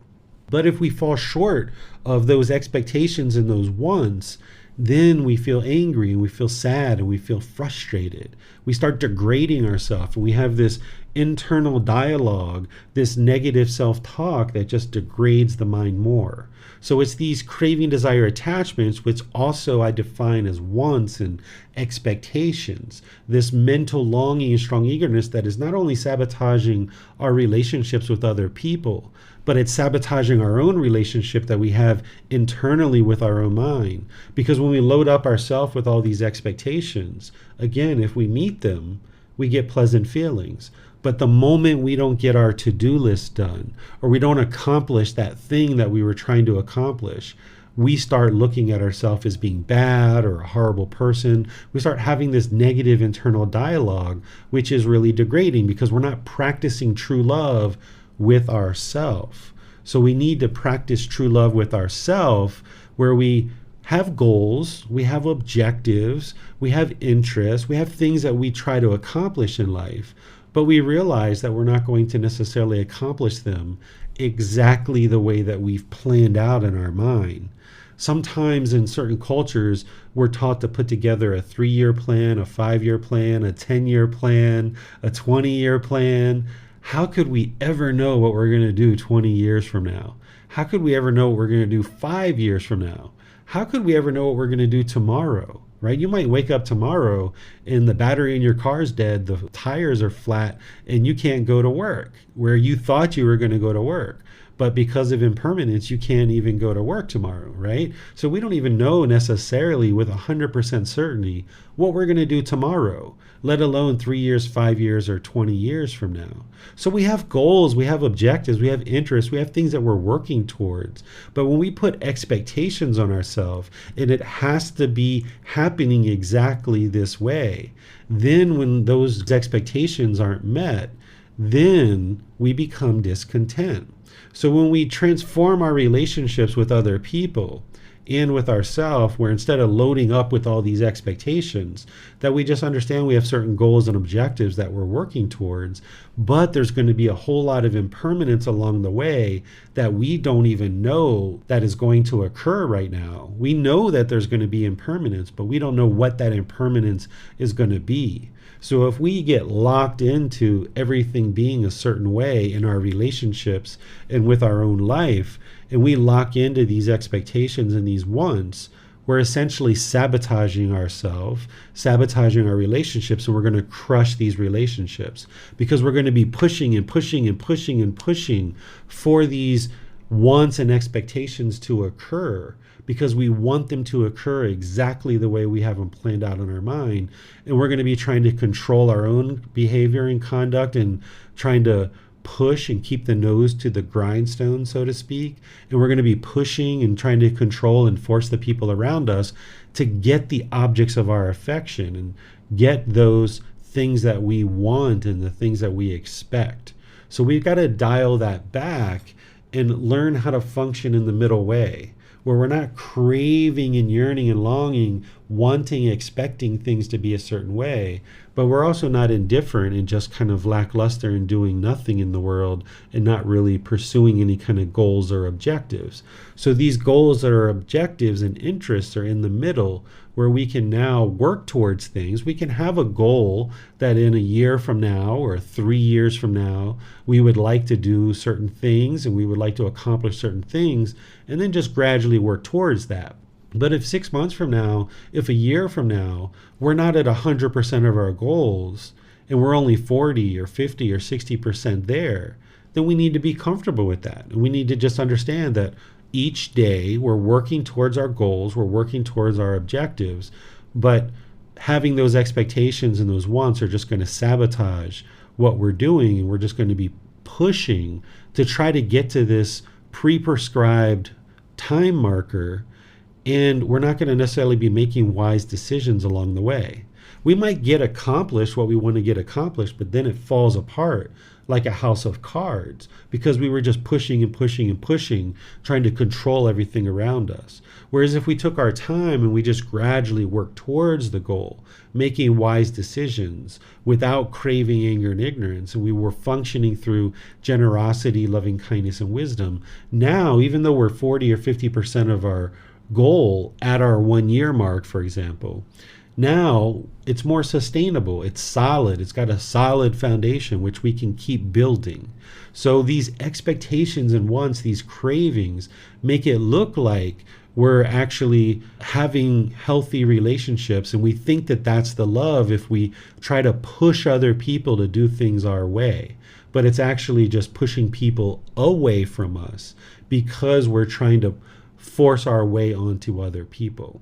[SPEAKER 2] But if we fall short of those expectations and those wants, then we feel angry and we feel sad and we feel frustrated. We start degrading ourselves, and we have this internal dialogue, this negative self-talk that just degrades the mind more. So it's these craving, desire, attachments, which also I define as wants and expectations, this mental longing and strong eagerness that is not only sabotaging our relationships with other people, but it's sabotaging our own relationship that we have internally with our own mind. Because when we load up ourselves with all these expectations, again, if we meet them, we get pleasant feelings. But the moment we don't get our to-do list done, or we don't accomplish that thing that we were trying to accomplish, we start looking at ourselves as being bad or a horrible person. We start having this negative internal dialogue, which is really degrading because we're not practicing true love with ourself. So we need to practice true love with ourself, where we have goals, we have objectives, we have interests, we have things that we try to accomplish in life, but we realize that we're not going to necessarily accomplish them exactly the way that we've planned out in our mind. Sometimes in certain cultures, we're taught to put together a 3-year plan, a 5-year plan, a 10-year plan, a 20-year plan. How could we ever know what we're going to do 20 years from now? How could we ever know what we're going to do 5 years from now? How could we ever know what we're going to do tomorrow, right? You might wake up tomorrow and the battery in your car is dead, the tires are flat, and you can't go to work where you thought you were going to go to work. But because of impermanence, you can't even go to work tomorrow, right? So we don't even know necessarily with 100% certainty what we're going to do tomorrow, let alone 3 years, 5 years, or 20 years from now. So we have goals, we have objectives, we have interests, we have things that we're working towards. But when we put expectations on ourselves, and it has to be happening exactly this way, then when those expectations aren't met, then we become discontent. So when we transform our relationships with other people and with ourselves, where instead of loading up with all these expectations, that we just understand we have certain goals and objectives that we're working towards, but there's going to be a whole lot of impermanence along the way that we don't even know that is going to occur right now. We know that there's going to be impermanence, but we don't know what that impermanence is going to be. So if we get locked into everything being a certain way in our relationships and with our own life, and we lock into these expectations and these wants, we're essentially sabotaging ourselves, sabotaging our relationships, and we're going to crush these relationships because we're going to be pushing and pushing and pushing and pushing for these wants and expectations to occur, because we want them to occur exactly the way we have them planned out in our mind. And we're going to be trying to control our own behavior and conduct and trying to push and keep the nose to the grindstone, so to speak. And we're going to be pushing and trying to control and force the people around us to get the objects of our affection and get those things that we want and the things that we expect. So we've got to dial that back and learn how to function in the middle way, where we're not craving and yearning and longing, wanting, expecting things to be a certain way, but we're also not indifferent and just kind of lackluster and doing nothing in the world and not really pursuing any kind of goals or objectives. So these goals that are objectives and interests are in the middle, where we can now work towards things. We can have a goal that in a year from now or 3 years from now, we would like to do certain things and we would like to accomplish certain things, and then just gradually work towards that. But if 6 months from now, if a year from now, we're not at 100% of our goals and we're only 40 or 50 or 60% there, then we need to be comfortable with that. And we need to just understand that each day we're working towards our goals, we're working towards our objectives, but having those expectations and those wants are just going to sabotage what we're doing, and we're just going to be pushing to try to get to this pre-prescribed time marker, and we're not going to necessarily be making wise decisions along the way. We might get accomplished what we want to get accomplished, but then it falls apart like a house of cards because we were just pushing and pushing and pushing, trying to control everything around us. Whereas if we took our time and we just gradually worked towards the goal, making wise decisions without craving anger and ignorance, and we were functioning through generosity, loving kindness, and wisdom, now, even though we're 40 or 50% of our goal at our 1 year mark, for example, now it's more sustainable. It's solid. It's got a solid foundation, which we can keep building. So these expectations and wants, these cravings, make it look like we're actually having healthy relationships, and we think that that's the love if we try to push other people to do things our way. But it's actually just pushing people away from us because we're trying to force our way onto other people.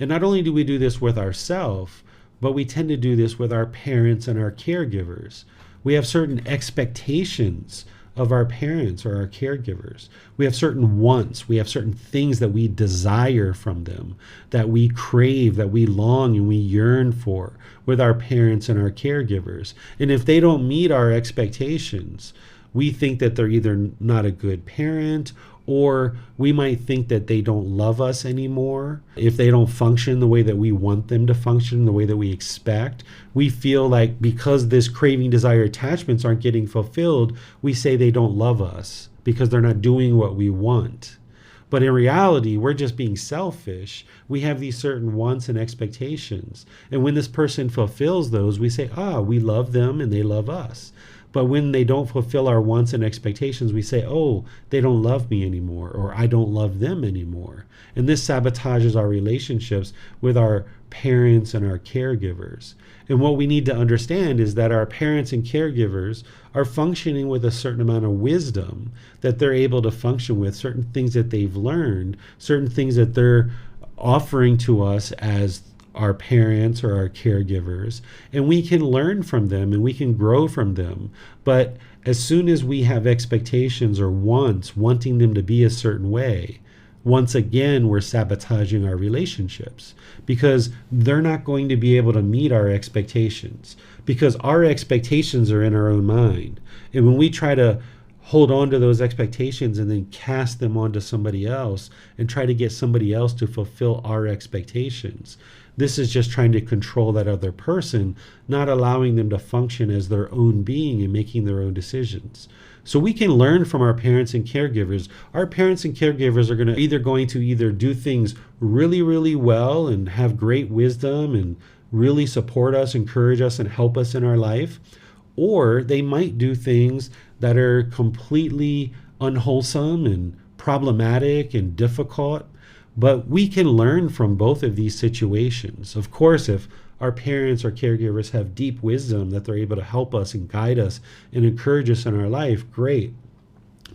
[SPEAKER 2] And not only do we do this with ourselves, but we tend to do this with our parents and our caregivers. We have certain expectations of our parents or our caregivers. We have certain wants. We have certain things that we desire from them, that we crave, that we long and we yearn for with our parents and our caregivers. And if they don't meet our expectations, we think that they're either not a good parent, or we might think that they don't love us anymore. If they don't function the way that we want them to function, the way that we expect, we feel like because this craving, desire, attachments aren't getting fulfilled, we say they don't love us because they're not doing what we want. But in reality, we're just being selfish. We have these certain wants and expectations. And when this person fulfills those, we say, we love them and they love us. But when they don't fulfill our wants and expectations, we say, they don't love me anymore, or I don't love them anymore. And this sabotages our relationships with our parents and our caregivers. And what we need to understand is that our parents and caregivers are functioning with a certain amount of wisdom that they're able to function with, certain things that they've learned, certain things that they're offering to us as our parents or our caregivers, and we can learn from them and we can grow from them. But as soon as we have expectations or wants, wanting them to be a certain way, once again, we're sabotaging our relationships because they're not going to be able to meet our expectations because our expectations are in our own mind. And when we try to hold on to those expectations and then cast them onto somebody else and try to get somebody else to fulfill our expectations, this is just trying to control that other person, not allowing them to function as their own being and making their own decisions. So we can learn from our parents and caregivers. Our parents and caregivers are going to either do things really, really well and have great wisdom and really support us, encourage us, and help us in our life, or they might do things that are completely unwholesome and problematic and difficult. But we can learn from both of these situations. Of course, if our parents or caregivers have deep wisdom that they're able to help us and guide us and encourage us in our life, great.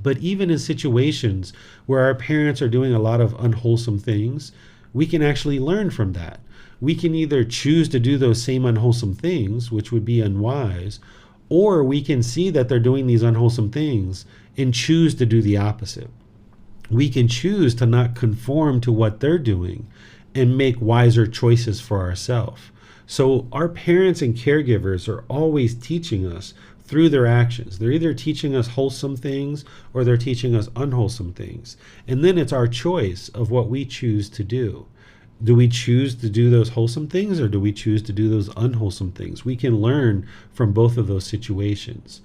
[SPEAKER 2] But even in situations where our parents are doing a lot of unwholesome things, we can actually learn from that. We can either choose to do those same unwholesome things, which would be unwise, or we can see that they're doing these unwholesome things and choose to do the opposite. We can choose to not conform to what they're doing and make wiser choices for ourselves. So our parents and caregivers are always teaching us through their actions. They're either teaching us wholesome things or they're teaching us unwholesome things. And then it's our choice of what we choose to do. Do we choose to do those wholesome things or do we choose to do those unwholesome things? We can learn from both of those situations.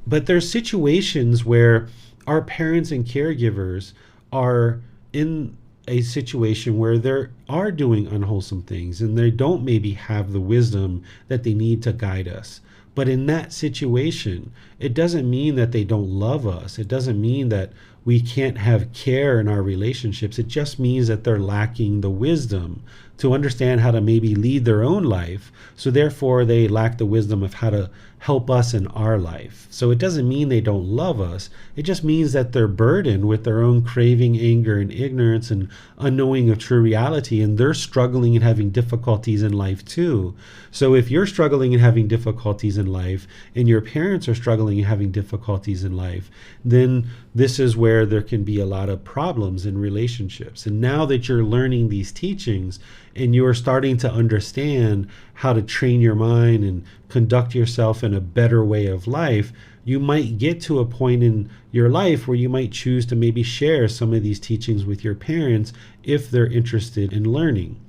[SPEAKER 2] But there's situations where our parents and caregivers are in a situation where they are doing unwholesome things and they don't maybe have the wisdom that they need to guide us. But in that situation, it doesn't mean that they don't love us. It doesn't mean that we can't have care in our relationships. It just means that they're lacking the wisdom to understand how to maybe lead their own life. So therefore, they lack the wisdom of how to help us in our life. So it doesn't mean they don't love us. It just means that they're burdened with their own craving, anger, and ignorance and unknowing of true reality. And they're struggling and having difficulties in life too. So if you're struggling and having difficulties in life and your parents are struggling and having difficulties in life, then this is where there can be a lot of problems in relationships. And now that you're learning these teachings and you're starting to understand how to train your mind and conduct yourself in a better way of life, you might get to a point in your life where you might choose to maybe share some of these teachings with your parents if they're interested in learning.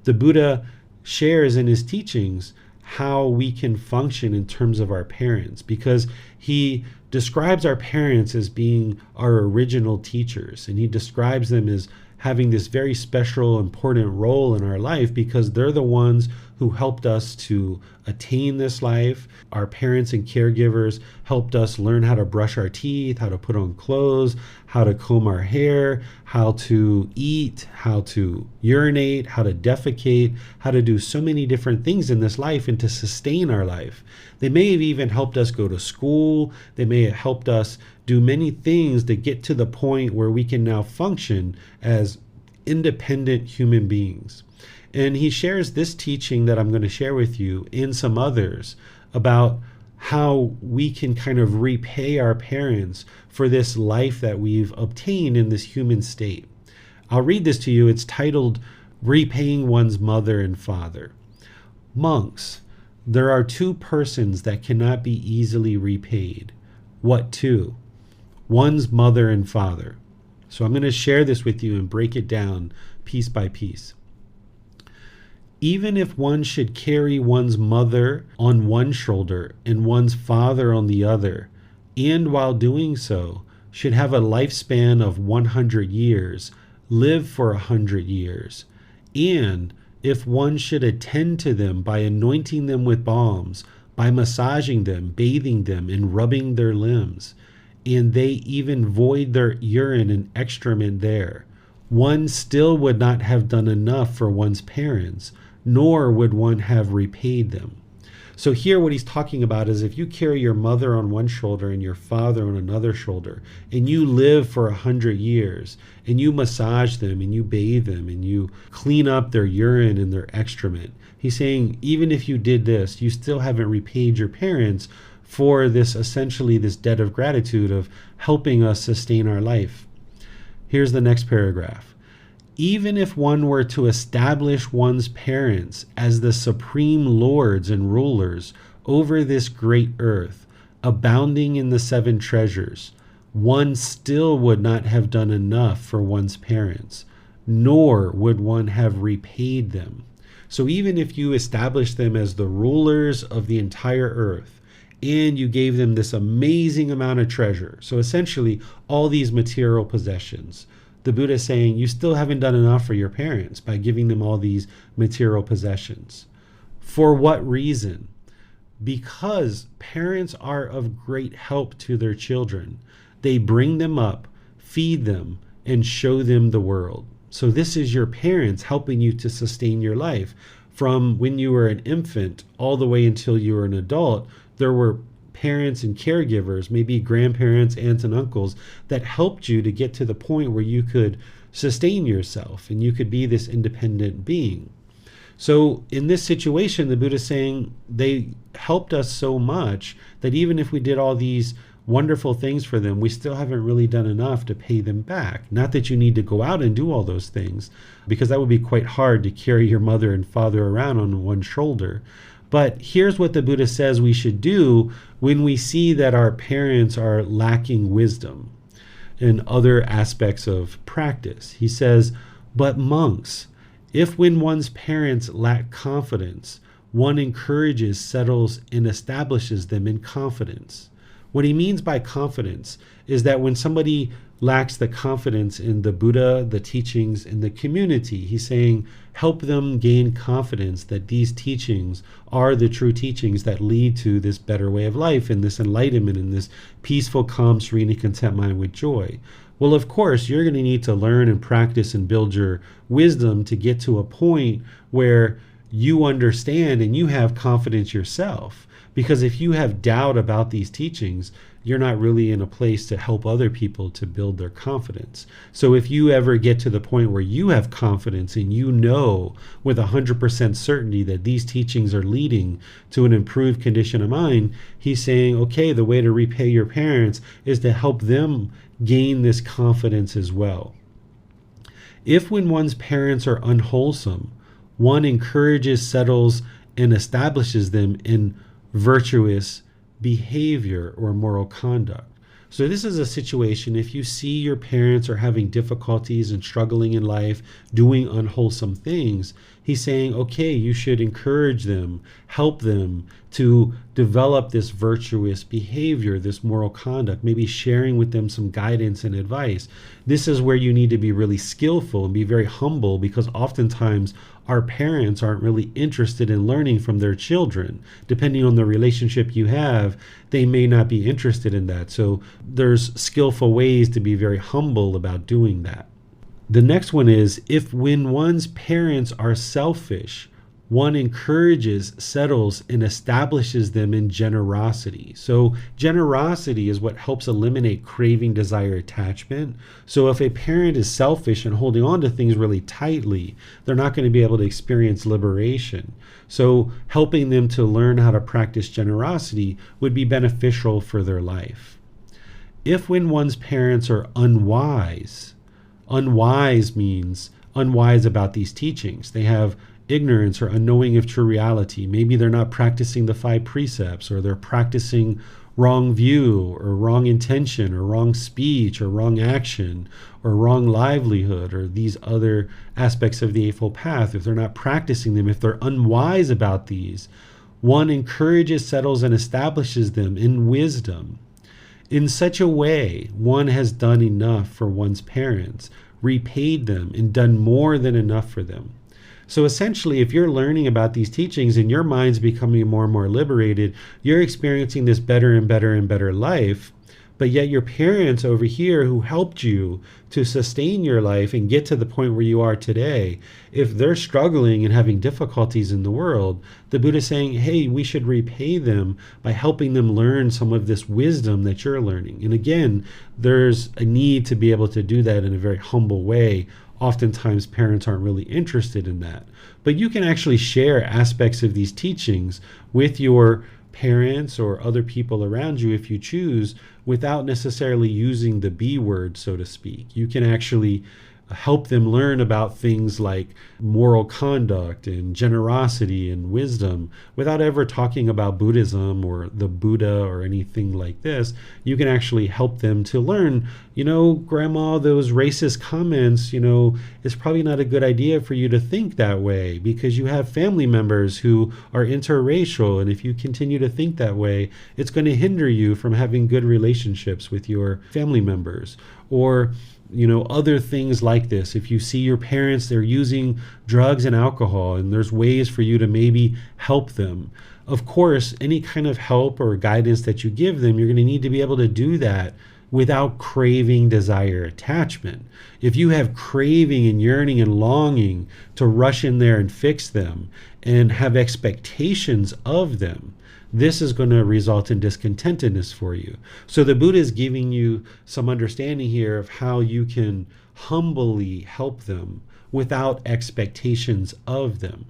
[SPEAKER 2] The Buddha shares in his teachings how we can function in terms of our parents, because he describes our parents as being our original teachers, and he describes them as having this very special, important role in our life because they're the ones who helped us to attain this life. Our parents and caregivers helped us learn how to brush our teeth, how to put on clothes, how to comb our hair, how to eat, how to urinate, how to defecate, how to do so many different things in this life and to sustain our life. They may have even helped us go to school. They may have helped us do many things to get to the point where we can now function as independent human beings. And he shares this teaching that I'm going to share with you and some others about how we can kind of repay our parents for this life that we've obtained in this human state. I'll read this to you. It's titled, Repaying One's Mother and Father. Monks, there are two persons that cannot be easily repaid. What two? One's mother and father. So I'm going to share this with you and break it down piece by piece. Even if one should carry one's mother on one shoulder and one's father on the other, and while doing so, should have a lifespan of 100 years, live for 100 years, and if one should attend to them by anointing them with balms, by massaging them, bathing them, and rubbing their limbs, and they even void their urine and excrement there, one still would not have done enough for one's parents, nor would one have repaid them. So here what he's talking about is if you carry your mother on one shoulder and your father on another shoulder, and you live for 100 years, and you massage them, and you bathe them, and you clean up their urine and their excrement, he's saying even if you did this, you still haven't repaid your parents for this, essentially this debt of gratitude of helping us sustain our life. Here's the next paragraph. Even if one were to establish one's parents as the supreme lords and rulers over this great earth, abounding in the seven treasures, one still would not have done enough for one's parents, nor would one have repaid them. So even if you establish them as the rulers of the entire earth, and you gave them this amazing amount of treasure, so essentially all these material possessions, the Buddha is saying you still haven't done enough for your parents by giving them all these material possessions. For what reason? Because parents are of great help to their children. They bring them up, feed them, and show them the world. So this is your parents helping you to sustain your life. From when you were an infant all the way until you were an adult, there were parents and caregivers, maybe grandparents, aunts and uncles, that helped you to get to the point where you could sustain yourself and you could be this independent being. So in this situation, the Buddha is saying they helped us so much that even if we did all these wonderful things for them, we still haven't really done enough to pay them back. Not that you need to go out and do all those things, because that would be quite hard to carry your mother and father around on one shoulder. But here's what the Buddha says we should do when we see that our parents are lacking wisdom and other aspects of practice. He says, but monks, if when one's parents lack confidence, one encourages, settles, and establishes them in confidence. What he means by confidence is that when somebody lacks the confidence in the Buddha, the teachings, and the community, he's saying help them gain confidence that these teachings are the true teachings that lead to this better way of life and this enlightenment and this peaceful, calm, serene, and content mind with joy. Well, of course, you're going to need to learn and practice and build your wisdom to get to a point where you understand and you have confidence yourself. Because if you have doubt about these teachings, you're not really in a place to help other people to build their confidence. So if you ever get to the point where you have confidence and you know with 100% certainty that these teachings are leading to an improved condition of mind, he's saying, okay, the way to repay your parents is to help them gain this confidence as well. If when one's parents are unwholesome, one encourages, settles, and establishes them in virtuous behavior or moral conduct. So this is a situation, if you see your parents are having difficulties and struggling in life, doing unwholesome things, He's saying, okay, you should encourage them, help them to develop this virtuous behavior, this moral conduct, maybe sharing with them some guidance and advice. This is where you need to be really skillful and be very humble, because oftentimes our parents aren't really interested in learning from their children. Depending on the relationship you have, they may not be interested in that. So there's skillful ways to be very humble about doing that. The next one is, if when one's parents are selfish, one encourages, settles, and establishes them in generosity. So generosity is what helps eliminate craving, desire, attachment. So if a parent is selfish and holding on to things really tightly, they're not going to be able to experience liberation. So helping them to learn how to practice generosity would be beneficial for their life. If when one's parents are unwise means unwise about these teachings. They have ignorance or unknowing of true reality. Maybe they're not practicing the 5 precepts, or they're practicing wrong view or wrong intention or wrong speech or wrong action or wrong livelihood, or these other aspects of the Eightfold Path. If they're not practicing them, if they're unwise about these, one encourages, settles, and establishes them in wisdom. In such a way, one has done enough for one's parents, repaid them, and done more than enough for them. So essentially, if you're learning about these teachings and your mind's becoming more and more liberated, you're experiencing this better and better and better life, but yet your parents over here who helped you to sustain your life and get to the point where you are today, if they're struggling and having difficulties in the world, the Buddha is saying, hey, we should repay them by helping them learn some of this wisdom that you're learning. And again, there's a need to be able to do that in a very humble way. Oftentimes parents aren't really interested in that. But you can actually share aspects of these teachings with your parents or other people around you if you choose, without necessarily using the B word, so to speak. You can actually help them learn about things like moral conduct and generosity and wisdom without ever talking about Buddhism or the Buddha or anything like this. You can actually help them to learn, Grandma, those racist comments, it's probably not a good idea for you to think that way, because you have family members who are interracial, and if you continue to think that way, it's going to hinder you from having good relationships with your family members. Or other things like this. If you see your parents, they're using drugs and alcohol, and there's ways for you to maybe help them. Of course, any kind of help or guidance that you give them, you're going to need to be able to do that without craving, desire, attachment. If you have craving and yearning and longing to rush in there and fix them and have expectations of them, this is going to result in discontentedness for you. So the Buddha is giving you some understanding here of how you can humbly help them without expectations of them.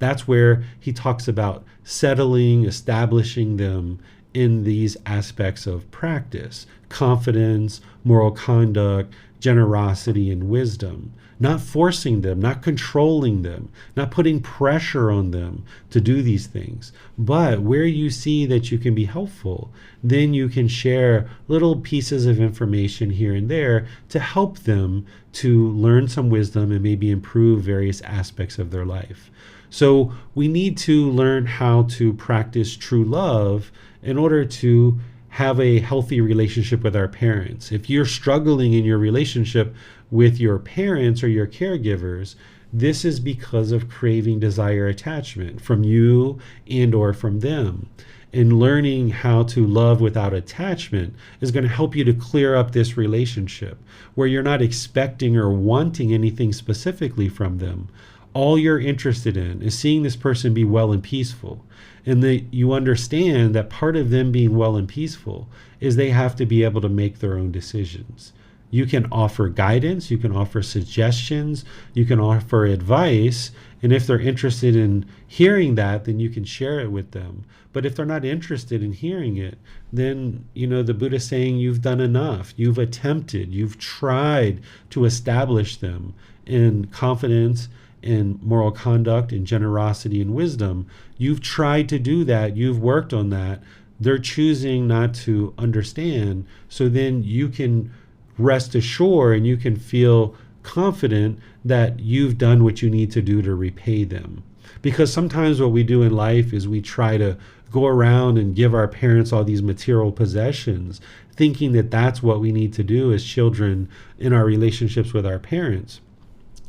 [SPEAKER 2] That's where he talks about settling, establishing them in these aspects of practice: confidence, moral conduct, generosity, and wisdom. Not forcing them, not controlling them, not putting pressure on them to do these things. But where you see that you can be helpful, then you can share little pieces of information here and there to help them to learn some wisdom and maybe improve various aspects of their life. So we need to learn how to practice true love in order to have a healthy relationship with our parents. If you're struggling in your relationship with your parents or your caregivers, this is because of craving, desire, attachment from you and or from them. And learning how to love without attachment is going to help you to clear up this relationship where you're not expecting or wanting anything specifically from them. All you're interested in is seeing this person be well and peaceful. And that you understand that part of them being well and peaceful is they have to be able to make their own decisions. You can offer guidance, you can offer suggestions, you can offer advice, and if they're interested in hearing that, then you can share it with them. But if they're not interested in hearing it, then, the Buddha is saying you've done enough. You've attempted, you've tried to establish them in confidence, in moral conduct, in generosity and wisdom. You've tried to do that. You've worked on that. They're choosing not to understand. So then you can rest assured and you can feel confident that you've done what you need to do to repay them. Because sometimes what we do in life is we try to go around and give our parents all these material possessions, thinking that that's what we need to do as children in our relationships with our parents.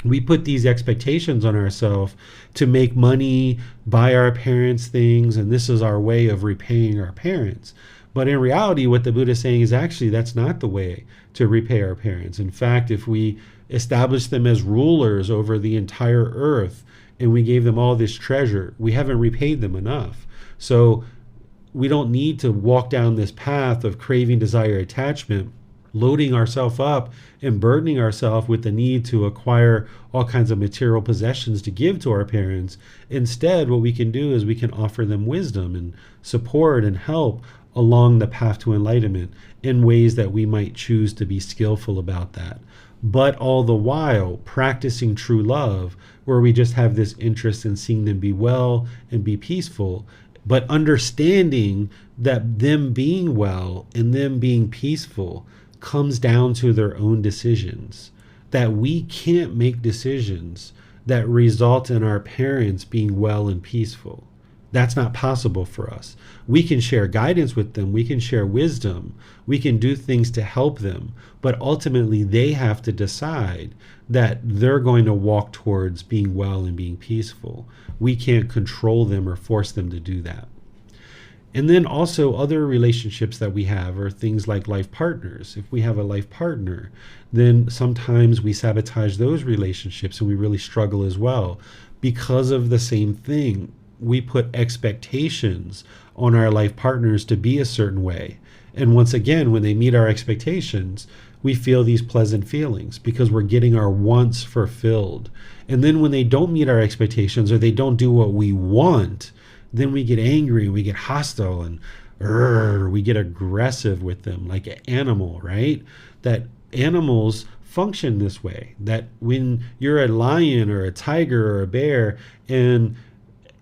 [SPEAKER 2] We put these expectations on ourselves to make money, buy our parents things, and this is our way of repaying our parents. But in reality, what the Buddha is saying is actually that's not the way to repay our parents. In fact, if we establish them as rulers over the entire earth and we gave them all this treasure, we haven't repaid them enough. So we don't need to walk down this path of craving, desire, attachment, loading ourselves up and burdening ourselves with the need to acquire all kinds of material possessions to give to our parents. Instead, what we can do is we can offer them wisdom and support and help along the path to enlightenment in ways that we might choose to be skillful about that. But all the while practicing true love, where we just have this interest in seeing them be well and be peaceful, but understanding that them being well and them being peaceful comes down to their own decisions, that we can't make decisions that result in our parents being well and peaceful. That's not possible for us. We can share guidance with them, we can share wisdom, we can do things to help them, but ultimately they have to decide that they're going to walk towards being well and being peaceful. We can't control them or force them to do that. And then also other relationships that we have are things like life partners. If we have a life partner, then sometimes we sabotage those relationships and we really struggle as well because of the same thing. We put expectations on our life partners to be a certain way. And once again, when they meet our expectations, we feel these pleasant feelings because we're getting our wants fulfilled. And then when they don't meet our expectations or they don't do what we want, then we get angry, we get hostile, and we get aggressive with them like an animal, right? That animals function this way, that when you're a lion or a tiger or a bear and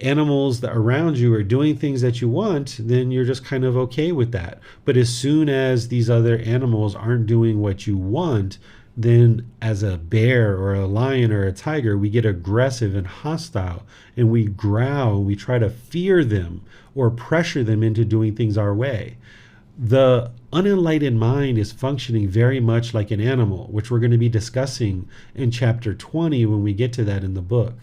[SPEAKER 2] animals that around you are doing things that you want, then you're just kind of okay with that. But as soon as these other animals aren't doing what you want, then as a bear or a lion or a tiger, we get aggressive and hostile and we growl and we try to fear them or pressure them into doing things our way. The unenlightened mind is functioning very much like an animal, which we're going to be discussing in chapter 20 when we get to that in the book.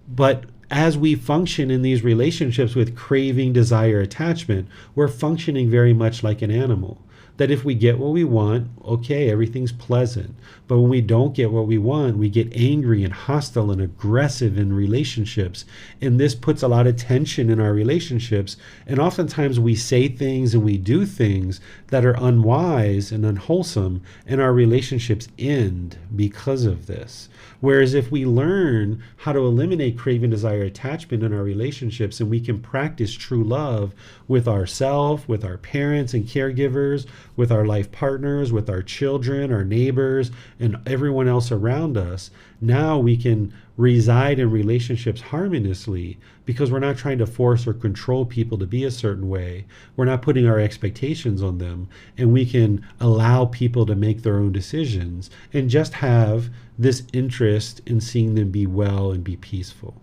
[SPEAKER 2] But as we function in these relationships with craving, desire, attachment, we're functioning very much like an animal. That if we get what we want, okay, everything's pleasant. But when we don't get what we want, we get angry and hostile and aggressive in relationships. And this puts a lot of tension in our relationships. And oftentimes we say things and we do things that are unwise and unwholesome, and our relationships end because of this. Whereas if we learn how to eliminate craving, desire, attachment in our relationships, and we can practice true love with ourselves, with our parents and caregivers, with our life partners, with our children, our neighbors, and everyone else around us, now we can reside in relationships harmoniously because we're not trying to force or control people to be a certain way. We're not putting our expectations on them, and we can allow people to make their own decisions and just have this interest in seeing them be well and be peaceful.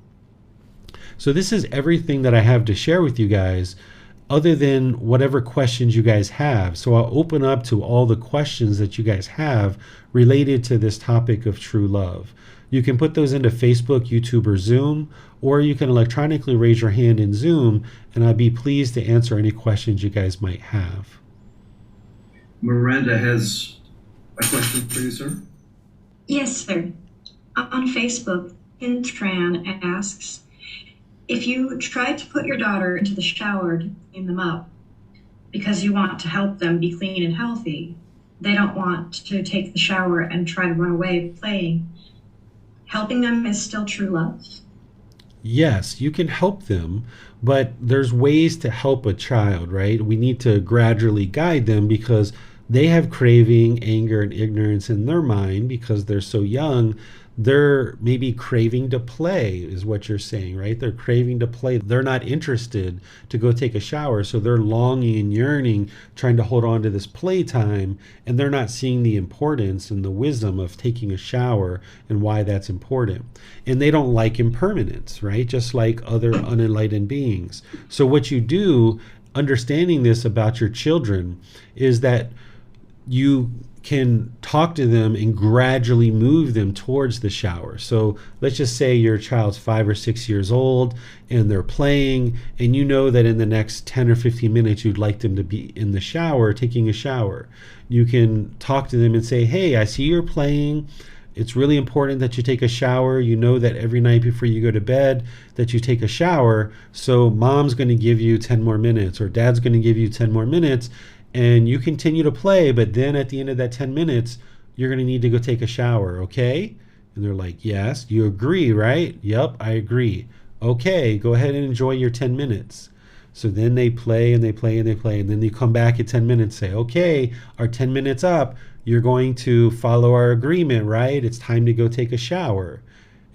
[SPEAKER 2] So this is everything that I have to share with you guys, other than whatever questions you guys have. So I'll open up to all the questions that you guys have related to this topic of true love. You can put those into Facebook, YouTube, or Zoom, or you can electronically raise your hand in Zoom, and I'd be pleased to answer any questions you guys might have.
[SPEAKER 4] Miranda has a question for you, sir.
[SPEAKER 3] Yes, sir. On Facebook, Intran asks, if you try to put your daughter into the shower to clean them up because you want to help them be clean and healthy, they don't want to take the shower and try to run away playing, helping them is still true love?
[SPEAKER 2] Yes, you can help them, but there's ways to help a child, right? We need to gradually guide them because they have craving, anger, and ignorance in their mind because they're so young they're maybe craving to play, is what you're saying, right? They're craving to play. They're not interested to go take a shower. So they're longing and yearning, trying to hold on to this playtime. And they're not seeing the importance and the wisdom of taking a shower and why that's important. And they don't like impermanence, right? Just like other unenlightened beings. So what you do, understanding this about your children, is that you can talk to them and gradually move them towards the shower. So let's just say your child's 5 or 6 years old and they're playing, and you know that in the next 10 or 15 minutes you'd like them to be in the shower, taking a shower. You can talk to them and say, hey, I see you're playing. It's really important that you take a shower. You know that every night before you go to bed that you take a shower. So mom's going to give you 10 more minutes, or dad's going to give you 10 more minutes. And you continue to play, but then at the end of that 10 minutes, you're going to need to go take a shower, okay? And they're like, yes. You agree, right? Yep, I agree. Okay, go ahead and enjoy your 10 minutes. So then they play and they play and they play, and then they come back at 10 minutes, say, okay, our 10 minutes up, you're going to follow our agreement, right? It's time to go take a shower.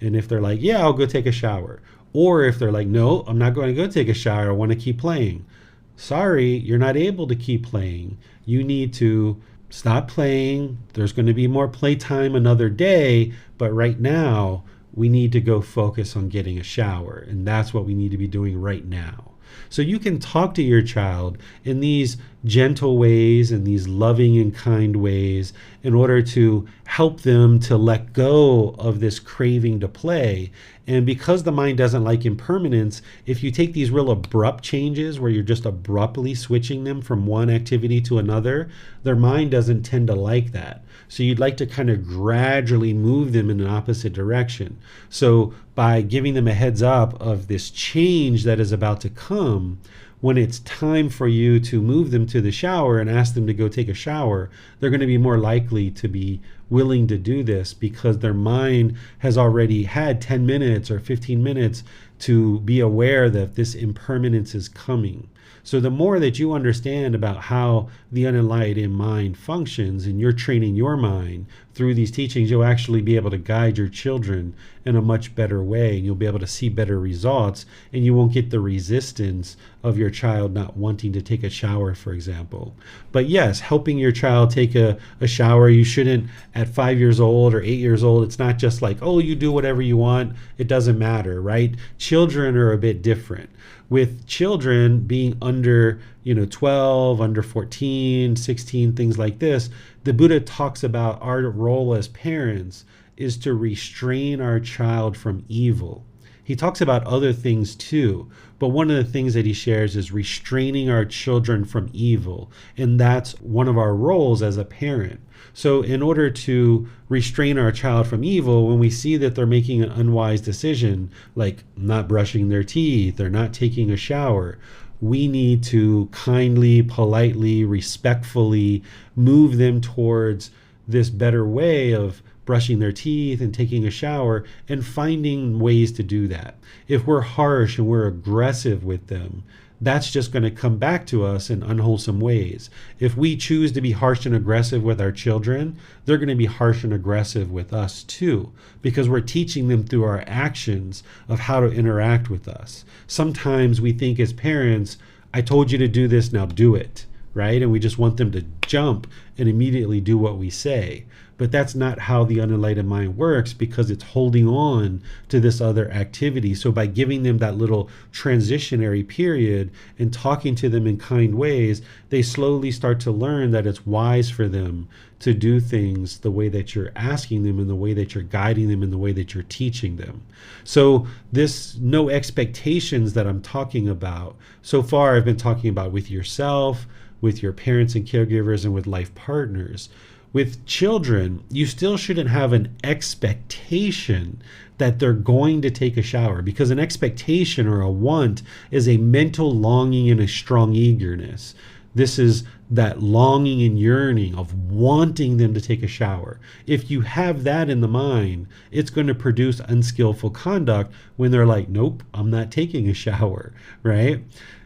[SPEAKER 2] And if they're like, yeah, I'll go take a shower. Or if they're like, no, I'm not going to go take a shower, I want to keep playing. Sorry, you're not able to keep playing. You need to stop playing. There's going to be more playtime another day, but right now we need to go focus on getting a shower, and that's what we need to be doing right now. So you can talk to your child in these gentle ways and these loving and kind ways in order to help them to let go of this craving to play. And because the mind doesn't like impermanence, if you take these real abrupt changes where you're just abruptly switching them from one activity to another, their mind doesn't tend to like that. So you'd like to kind of gradually move them in an opposite direction. So by giving them a heads up of this change that is about to come, when it's time for you to move them to the shower and ask them to go take a shower, they're going to be more likely to be willing to do this because their mind has already had 10 minutes or 15 minutes to be aware that this impermanence is coming. So the more that you understand about how the unenlightened mind functions and you're training your mind through these teachings, you'll actually be able to guide your children in a much better way, and you'll be able to see better results, and you won't get the resistance of your child not wanting to take a shower, for example. But yes, helping your child take a shower, you shouldn't at 5 years old or 8 years old, it's not just like, oh, you do whatever you want, it doesn't matter, right? Children are a bit different. With children being under 12, under 14, 16, things like this, the Buddha talks about our role as parents is to restrain our child from evil. He talks about other things too, but one of the things that he shares is restraining our children from evil, and that's one of our roles as a parent. So in order to restrain our child from evil, when we see that they're making an unwise decision, like not brushing their teeth or not taking a shower, we need to kindly, politely, respectfully move them towards this better way of brushing their teeth and taking a shower and finding ways to do that. If we're harsh and we're aggressive with them, that's just going to come back to us in unwholesome ways. If we choose to be harsh and aggressive with our children, they're going to be harsh and aggressive with us too, because we're teaching them through our actions of how to interact with us. Sometimes we think as parents, I told you to do this, now do it, right? And we just want them to jump and immediately do what we say. But that's not how the unenlightened mind works, because it's holding on to this other activity. So by giving them that little transitionary period and talking to them in kind ways, they slowly start to learn that it's wise for them to do things the way that you're asking them, in the way that you're guiding them, in the way that you're teaching them. So this no expectations that I'm talking about, so far I've been talking about with yourself, with your parents and caregivers, and with life partners. With children, you still shouldn't have an expectation that they're going to take a shower, because an expectation or a want is a mental longing and a strong eagerness. This is that longing and yearning of wanting them to take a shower. If you have that in the mind, it's going to produce unskillful conduct when they're like, nope, I'm not taking a shower, right?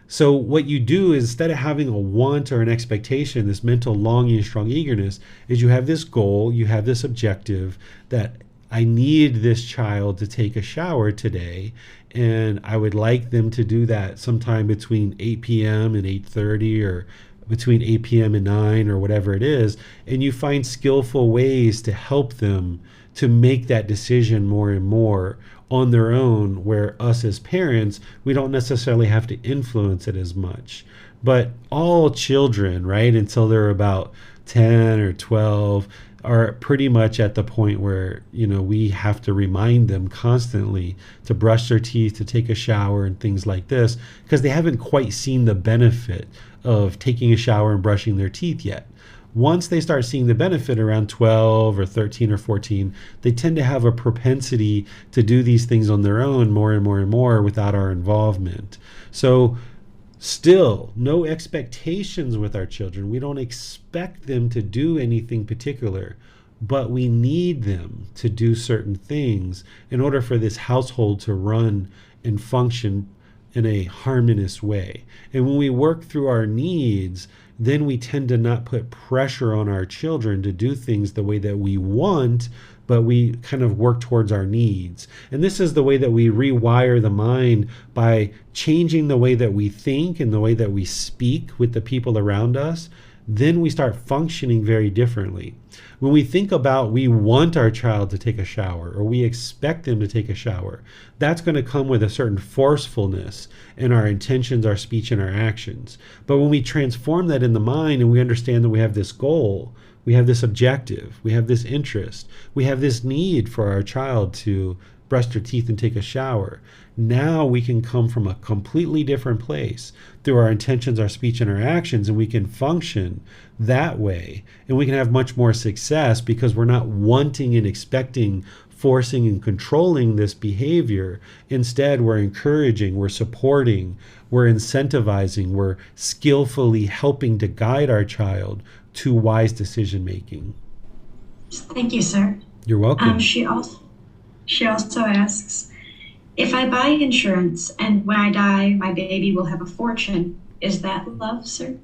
[SPEAKER 2] So what you do is, instead of having a want or an expectation, this mental longing and strong eagerness, is you have this goal, you have this objective that I need this child to take a shower today, and I would like them to do that sometime between 8 p.m. and 8:30, or between 8 p.m. and 9, or whatever it is. And you find skillful ways to help them to make that decision more and more on their own, where us as parents, we don't necessarily have to influence it as much. But all children, right, until they're about 10 or 12, are pretty much at the point where, we have to remind them constantly to brush their teeth, to take a shower, and things like this, because they haven't quite seen the benefit of taking a shower and brushing their teeth yet. Once they start seeing the benefit around 12 or 13 or 14, they tend to have a propensity to do these things on their own more and more and more without our involvement. So still, no expectations with our children. We don't expect them to do anything particular, but we need them to do certain things in order for this household to run and function in a harmonious way. And when we work through our needs, then we tend to not put pressure on our children to do things the way that we want, but we kind of work towards our needs. And this is the way that we rewire the mind, by changing the way that we think and the way that we speak with the people around us. Then we start functioning very differently. When we think about we want our child to take a shower, or we expect them to take a shower, that's going to come with a certain forcefulness in our intentions, our speech, and our actions. But when we transform that in the mind, and we understand that we have this goal, we have this objective, we have this interest, we have this need for our child to brush their teeth and take a shower, now we can come from a completely different place through our intentions, our speech, and our actions, and we can function that way. And we can have much more success because we're not wanting and expecting, forcing and controlling this behavior. Instead, we're encouraging, we're supporting, we're incentivizing, we're skillfully helping to guide our child to wise decision making.
[SPEAKER 3] Thank you, sir.
[SPEAKER 2] You're welcome.
[SPEAKER 3] She also asks, if I buy insurance and when I die, my baby will have a fortune, is that love, sir?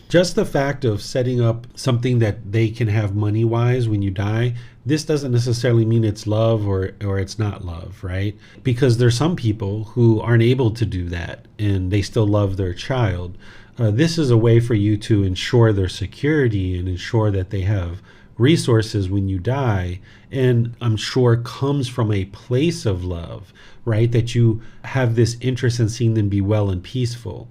[SPEAKER 2] Just the fact of setting up something that they can have money-wise when you die, this doesn't necessarily mean it's love or it's not love, right? Because there's some people who aren't able to do that and they still love their child. This is a way for you to ensure their security and ensure that they have resources when you die, and I'm sure comes from a place of love, right? That you have this interest in seeing them be well and peaceful.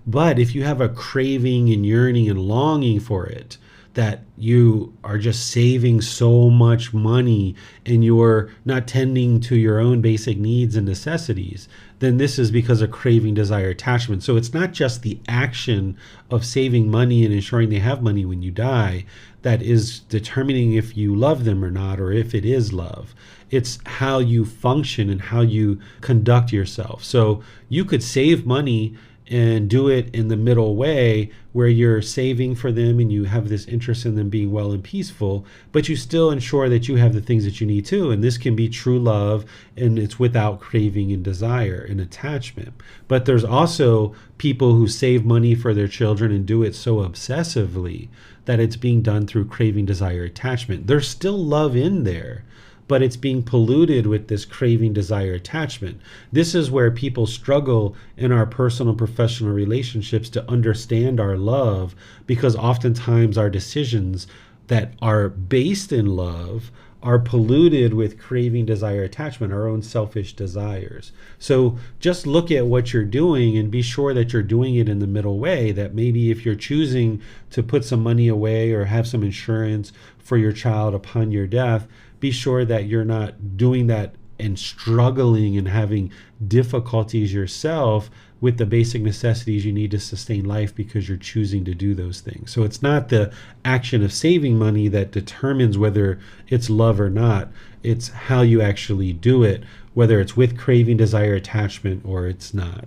[SPEAKER 2] But if you have a craving and yearning and longing for it, that you are just saving so much money and you're not tending to your own basic needs and necessities, then this is because of craving, desire, attachment. So it's not just the action of saving money and ensuring they have money when you die that is determining if you love them or not, or if it is love. It's how you function and how you conduct yourself. So you could save money and do it in the middle way where you're saving for them and you have this interest in them being well and peaceful, but you still ensure that you have the things that you need too. And this can be true love, and it's without craving and desire and attachment. But there's also people who save money for their children and do it so obsessively that it's being done through craving, desire, attachment. There's still love in there, but it's being polluted with this craving, desire, attachment. This is where people struggle in our personal and professional relationships to understand our love, because oftentimes our decisions that are based in love are polluted with craving, desire, attachment, our own selfish desires. So just look at what you're doing and be sure that you're doing it in the middle way, that maybe if you're choosing to put some money away or have some insurance for your child upon your death, be sure that you're not doing that and struggling and having difficulties yourself with the basic necessities you need to sustain life because you're choosing to do those things. So it's not the action of saving money that determines whether it's love or not. It's how you actually do it, whether it's with craving, desire, attachment, or it's not.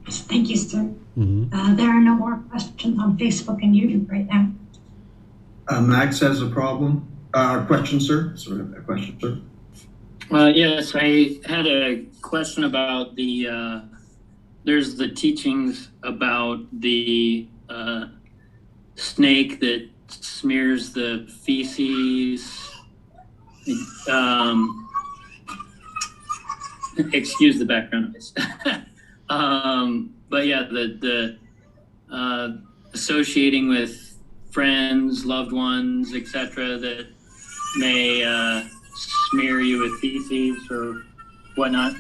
[SPEAKER 3] Thank you, sir.
[SPEAKER 2] Mm-hmm.
[SPEAKER 3] There are no more questions on Facebook and YouTube right now.
[SPEAKER 4] Max has a problem. Question, sir. Sorry, a question, sir.
[SPEAKER 5] Yes, I had a question about there's the teachings about the snake that smears the feces. excuse the background noise. But yeah, the associating with friends, loved ones, etc., that may smear you with feces or whatnot.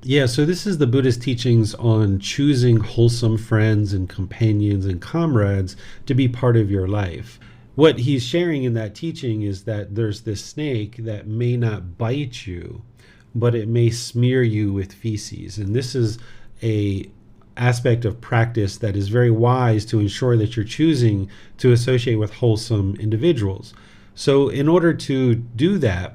[SPEAKER 2] Yeah, so this is the Buddhist teachings on choosing wholesome friends and companions and comrades to be part of your life. What he's sharing in that teaching is that there's this snake that may not bite you, but it may smear you with feces. And this is a aspect of practice that is very wise to ensure that you're choosing to associate with wholesome individuals. So in order to do that,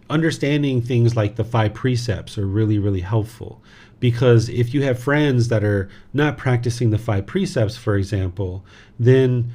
[SPEAKER 2] understanding things like the 5 precepts are really, really helpful. Because if you have friends that are not practicing the 5 precepts, for example, then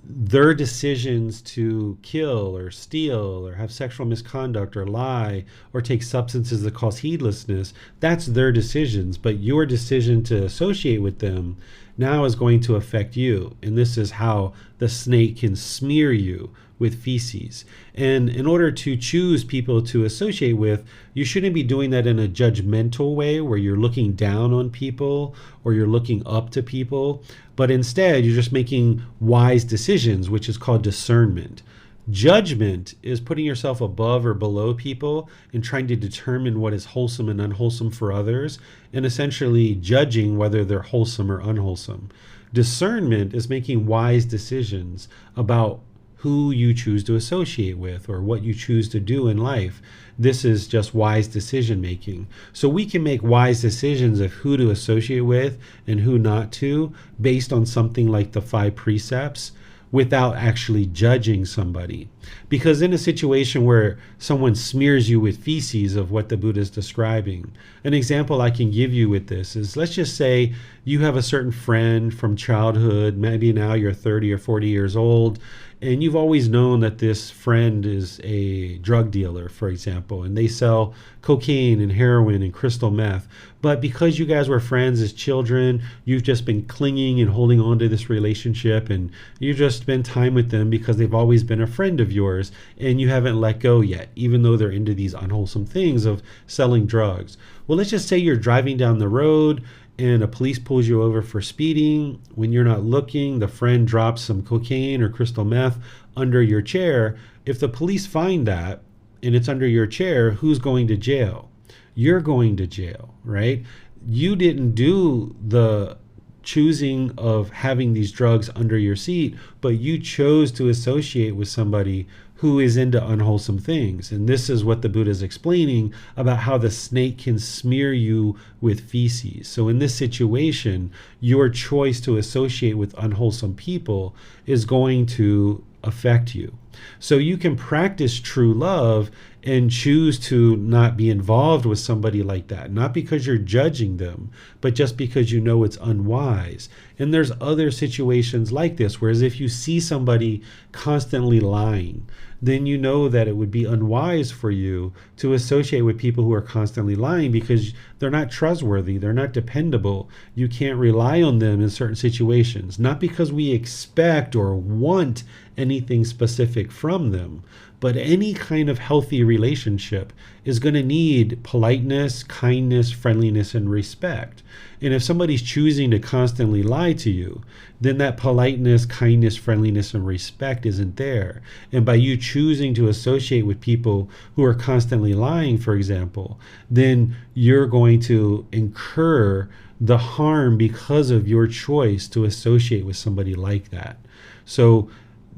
[SPEAKER 2] their decisions to kill or steal or have sexual misconduct or lie or take substances that cause heedlessness, that's their decisions. But your decision to associate with them now is going to affect you. And this is how the snake can smear you with feces. And in order to choose people to associate with, you shouldn't be doing that in a judgmental way where you're looking down on people or you're looking up to people, but instead you're just making wise decisions, which is called discernment. Judgment is putting yourself above or below people and trying to determine what is wholesome and unwholesome for others, and essentially judging whether they're wholesome or unwholesome. Discernment is making wise decisions about who you choose to associate with or what you choose to do in life. This is just wise decision making. So we can make wise decisions of who to associate with and who not to based on something like the 5 precepts without actually judging somebody. Because in a situation where someone smears you with feces of what the Buddha is describing, an example I can give you with this is, let's just say you have a certain friend from childhood, maybe now you're 30 or 40 years old, and you've always known that this friend is a drug dealer, for example, and they sell cocaine and heroin and crystal meth. But because you guys were friends as children, you've just been clinging and holding on to this relationship, and you've just spent time with them because they've always been a friend of yours, and you haven't let go yet, even though they're into these unwholesome things of selling drugs. Well, let's just say you're driving down the road and a police pulls you over for speeding. When you're not looking, the friend drops some cocaine or crystal meth under your chair. If the police find that and it's under your chair, who's going to jail? You're going to jail, right? You didn't do the choosing of having these drugs under your seat, but you chose to associate with somebody who is into unwholesome things. And this is what the Buddha is explaining about how the snake can smear you with feces. So in this situation, your choice to associate with unwholesome people is going to affect you. So you can practice true love and choose to not be involved with somebody like that, not because you're judging them, but just because you know it's unwise. And there's other situations like this, whereas if you see somebody constantly lying, then you know that it would be unwise for you to associate with people who are constantly lying because they're not trustworthy, they're not dependable. You can't rely on them in certain situations, not because we expect or want anything specific from them, but any kind of healthy relationship is going to need politeness, kindness, friendliness, and respect. And if somebody's choosing to constantly lie to you, then that politeness, kindness, friendliness, and respect isn't there. And by you choosing to associate with people who are constantly lying, for example, then you're going to incur the harm because of your choice to associate with somebody like that. So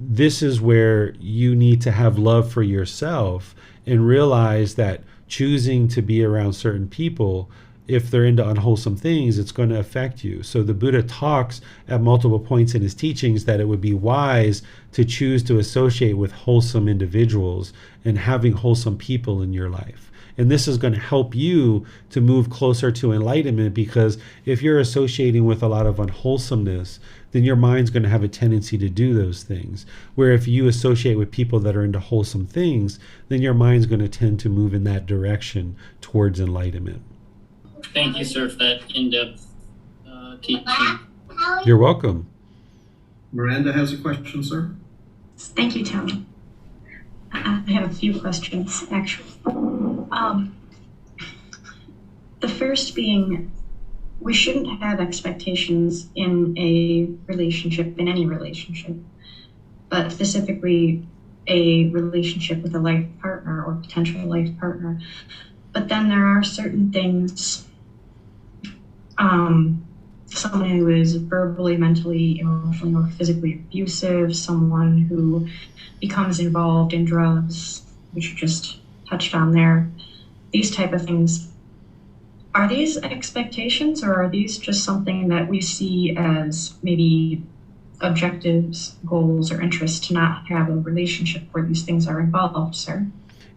[SPEAKER 2] this is where you need to have love for yourself and realize that choosing to be around certain people, if they're into unwholesome things, it's going to affect you. So the Buddha talks at multiple points in his teachings that it would be wise to choose to associate with wholesome individuals and having wholesome people in your life. And this is going to help you to move closer to enlightenment, because if you're associating with a lot of unwholesomeness, then your mind's going to have a tendency to do those things. Where if you associate with people that are into wholesome things, then your mind's going to tend to move in that direction towards enlightenment.
[SPEAKER 5] Thank you, sir, for that in-depth teaching.
[SPEAKER 2] You're welcome.
[SPEAKER 4] Miranda has a question, sir.
[SPEAKER 3] Thank you, Tony. I have a few questions, actually. The first being, we shouldn't have expectations in a relationship, in any relationship, but specifically a relationship with a life partner or potential life partner. But then there are certain things, someone who is verbally, mentally, emotionally, or physically abusive, someone who becomes involved in drugs, which you just touched on there, these type of things. Are these expectations, or are these just something that we see as maybe objectives, goals, or interests to not have a relationship where these things are involved, sir?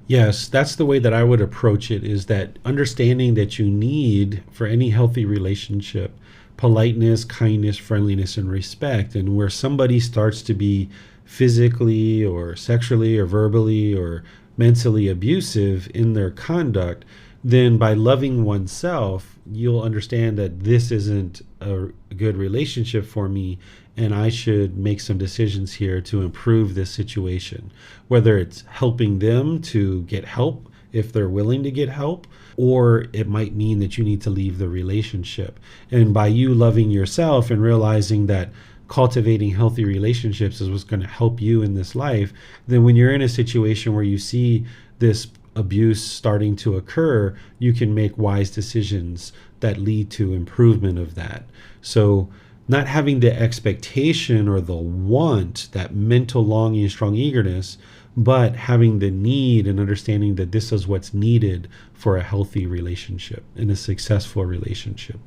[SPEAKER 2] Yes, that's the way that I would approach it, is that understanding that you need for any healthy relationship politeness, kindness, friendliness, and respect. And where somebody starts to be physically or sexually or verbally or mentally abusive in their conduct, then by loving oneself, you'll understand that this isn't a good relationship for me, and I should make some decisions here to improve this situation. Whether it's helping them to get help if they're willing to get help, or it might mean that you need to leave the relationship. And by you loving yourself and realizing that cultivating healthy relationships is what's going to help you in this life, then when you're in a situation where you see this abuse starting to occur, you can make wise decisions that lead to improvement of that. So not having the expectation or the want, that mental longing and strong eagerness, but having the need and understanding that this is what's needed for a healthy relationship and a successful relationship.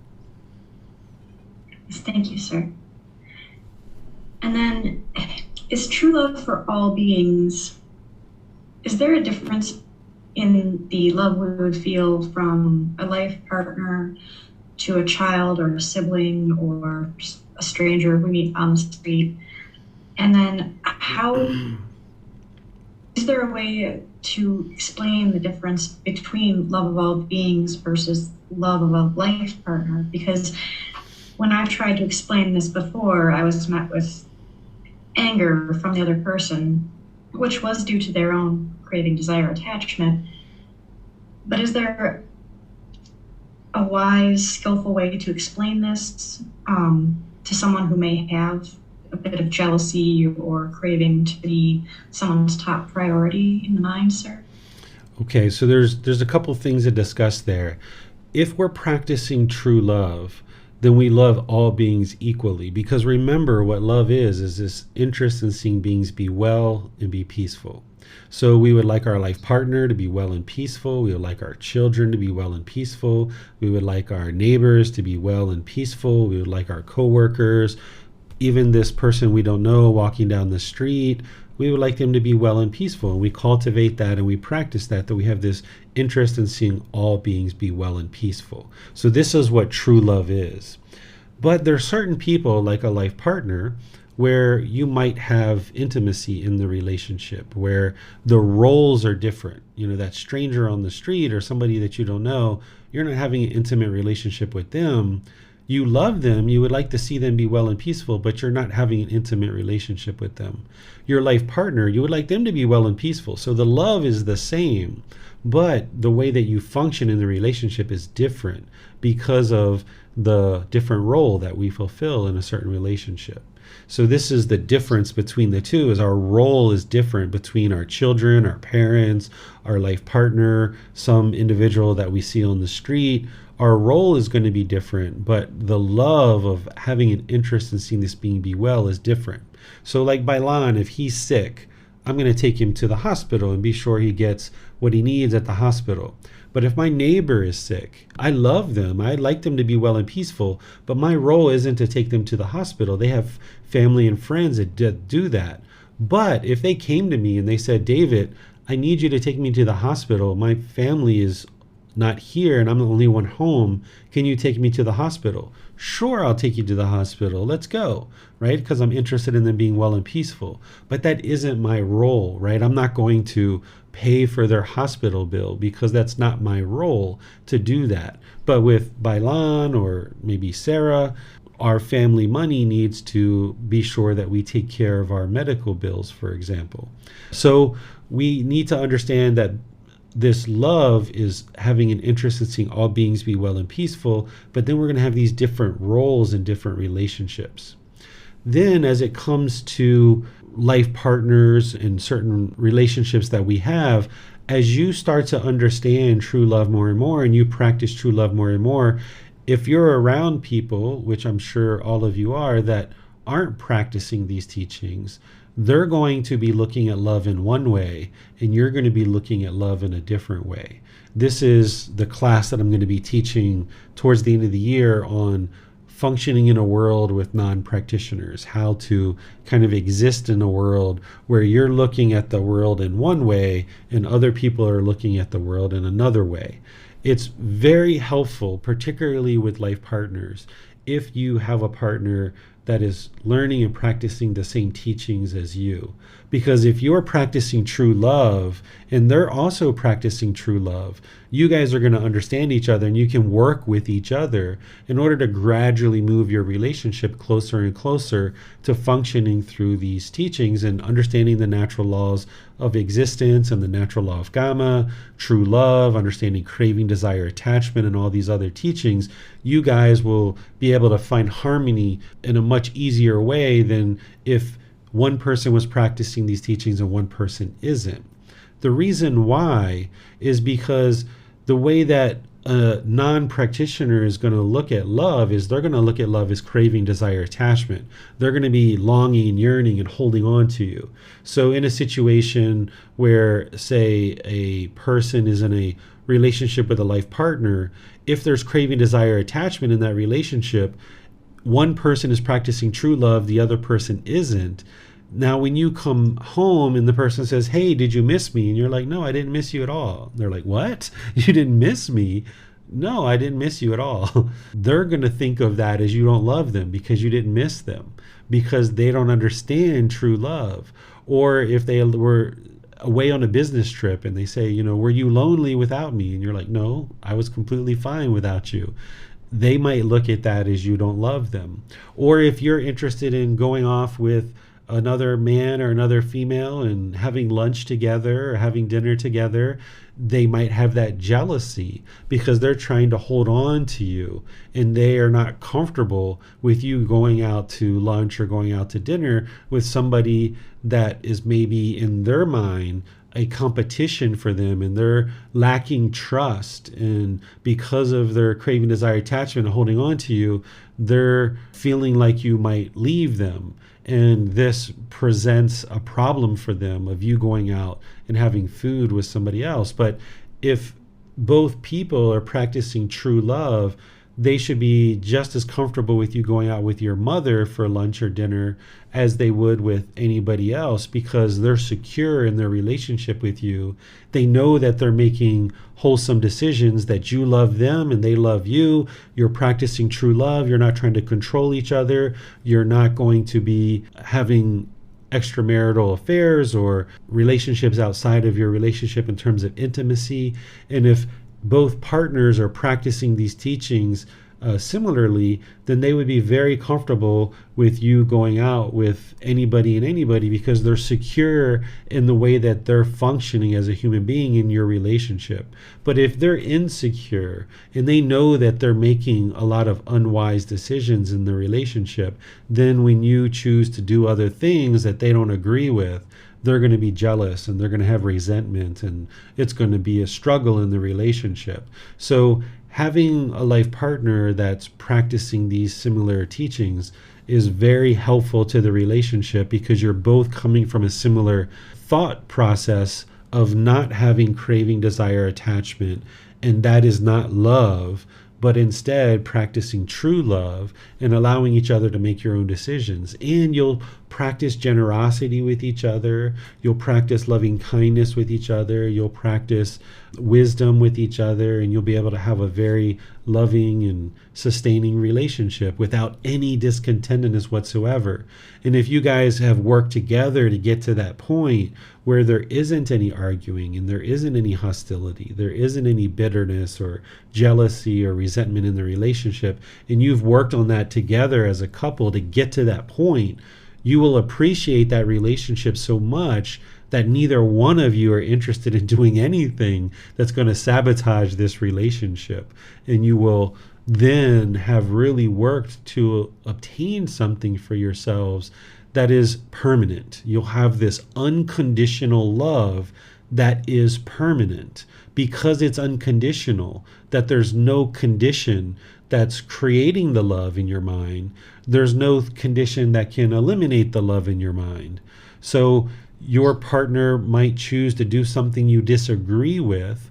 [SPEAKER 3] Thank you, sir. And then, is true love for all beings, is there a difference in the love we would feel from a life partner to a child or a sibling or a stranger we meet on the street? And then is there a way to explain the difference between love of all beings versus love of a life partner? Because when I've tried to explain this before, I was met with anger from the other person, which was due to their own craving, desire, attachment. But is there a wise, skillful way to explain this to someone who may have a bit of jealousy or craving to be someone's top priority in the mind, sir?
[SPEAKER 2] Okay, so there's a couple things to discuss there. If we're practicing true love, then we love all beings equally. Because remember, what love is this interest in seeing beings be well and be peaceful. So we would like our life partner to be well and peaceful. We would like our children to be well and peaceful. We would like our neighbors to be well and peaceful. We would like our coworkers, even this person we don't know walking down the street, we would like them to be well and peaceful. And we cultivate that and we practice that we have this interest in seeing all beings be well and peaceful. So this is what true love is. But there are certain people, like a life partner, where you might have intimacy in the relationship, where the roles are different. You know, that stranger on the street or somebody that you don't know, you're not having an intimate relationship with them. You love them, you would like to see them be well and peaceful, but you're not having an intimate relationship with them. Your life partner, you would like them to be well and peaceful. So the love is the same, but the way that you function in the relationship is different because of the different role that we fulfill in a certain relationship. So this is the difference between the two, is our role is different between our children, our parents, our life partner, some individual that we see on the street. Our role is going to be different, but the love of having an interest in seeing this being be well is different. So like Bailan, if he's sick, I'm going to take him to the hospital and be sure he gets what he needs at the hospital. But if my neighbor is sick, I love them. I'd like them to be well and peaceful, but my role isn't to take them to the hospital. They have family and friends that do that. But if they came to me and they said, David, I need you to take me to the hospital. My family is not here and I'm the only one home. Can you take me to the hospital? Sure, I'll take you to the hospital. Let's go, right? Because I'm interested in them being well and peaceful. But that isn't my role, right? I'm not going to pay for their hospital bill because that's not my role to do that. But with Bailan or maybe Sarah, our family money needs to be sure that we take care of our medical bills, for example. So we need to understand that this love is having an interest in seeing all beings be well and peaceful, but then we're going to have these different roles in different relationships. Then as it comes to life partners and certain relationships that we have, as you start to understand true love more and more, and you practice true love more and more, if you're around people, which I'm sure all of you are, that aren't practicing these teachings, they're going to be looking at love in one way, and you're going to be looking at love in a different way. This is the class that I'm going to be teaching towards the end of the year on functioning in a world with non-practitioners, how to kind of exist in a world where you're looking at the world in one way and other people are looking at the world in another way. It's very helpful, particularly with life partners, if you have a partner that is learning and practicing the same teachings as you. Because if you're practicing true love and they're also practicing true love, you guys are going to understand each other, and you can work with each other in order to gradually move your relationship closer and closer to functioning through these teachings and understanding the natural laws of existence and the natural law of Gotama, true love, understanding craving, desire, attachment, and all these other teachings. You guys will be able to find harmony in a much easier way than if one person was practicing these teachings and one person isn't. The reason why is because the way that a non-practitioner is going to look at love is they're going to look at love as craving, desire, attachment. They're going to be longing, yearning, and holding on to you. So in a situation where, say, a person is in a relationship with a life partner, if there's craving, desire, attachment in that relationship, one person is practicing true love, the other person isn't. Now, when you come home and the person says, "Hey, did you miss me?" and you're like, "No, I didn't miss you at all." They're like, "What? You didn't miss me?" "No, I didn't miss you at all." They're going to think of that as you don't love them because you didn't miss them, because they don't understand true love. Or if they were away on a business trip and they say, "Were you lonely without me?" and you're like, "No, I was completely fine without you." They might look at that as you don't love them. Or if you're interested in going off with another man or another female and having lunch together or having dinner together, they might have that jealousy because they're trying to hold on to you and they are not comfortable with you going out to lunch or going out to dinner with somebody that is maybe in their mind a competition for them, and they're lacking trust, and because of their craving, desire, attachment and holding on to you, they're feeling like you might leave them. And this presents a problem for them of you going out and having food with somebody else. But if both people are practicing true love, they should be just as comfortable with you going out with your mother for lunch or dinner as they would with anybody else, because they're secure in their relationship with you. They know that they're making wholesome decisions, that you love them and they love you. You're practicing true love. You're not trying to control each other. You're not going to be having extramarital affairs or relationships outside of your relationship in terms of intimacy. And if both partners are practicing these teachings similarly, then they would be very comfortable with you going out with anybody and anybody because they're secure in the way that they're functioning as a human being in your relationship. But if they're insecure and they know that they're making a lot of unwise decisions in the relationship, then when you choose to do other things that they don't agree with, they're going to be jealous and they're going to have resentment, and it's going to be a struggle in the relationship. So having a life partner that's practicing these similar teachings is very helpful to the relationship because you're both coming from a similar thought process of not having craving, desire, attachment, and that is not love, but instead practicing true love and allowing each other to make your own decisions. And you'll practice generosity with each other. You'll practice loving kindness with each other. You'll practice wisdom with each other, and you'll be able to have a very loving and sustaining relationship without any discontentedness whatsoever. And if you guys have worked together to get to that point where there isn't any arguing and there isn't any hostility, there isn't any bitterness or jealousy or resentment in the relationship, and you've worked on that together as a couple to get to that point, you will appreciate that relationship so much that neither one of you are interested in doing anything that's going to sabotage this relationship. And you will then have really worked to obtain something for yourselves that is permanent. You'll have this unconditional love that is permanent because it's unconditional, that there's no condition that's creating the love in your mind. There's no condition that can eliminate the love in your mind. So your partner might choose to do something you disagree with,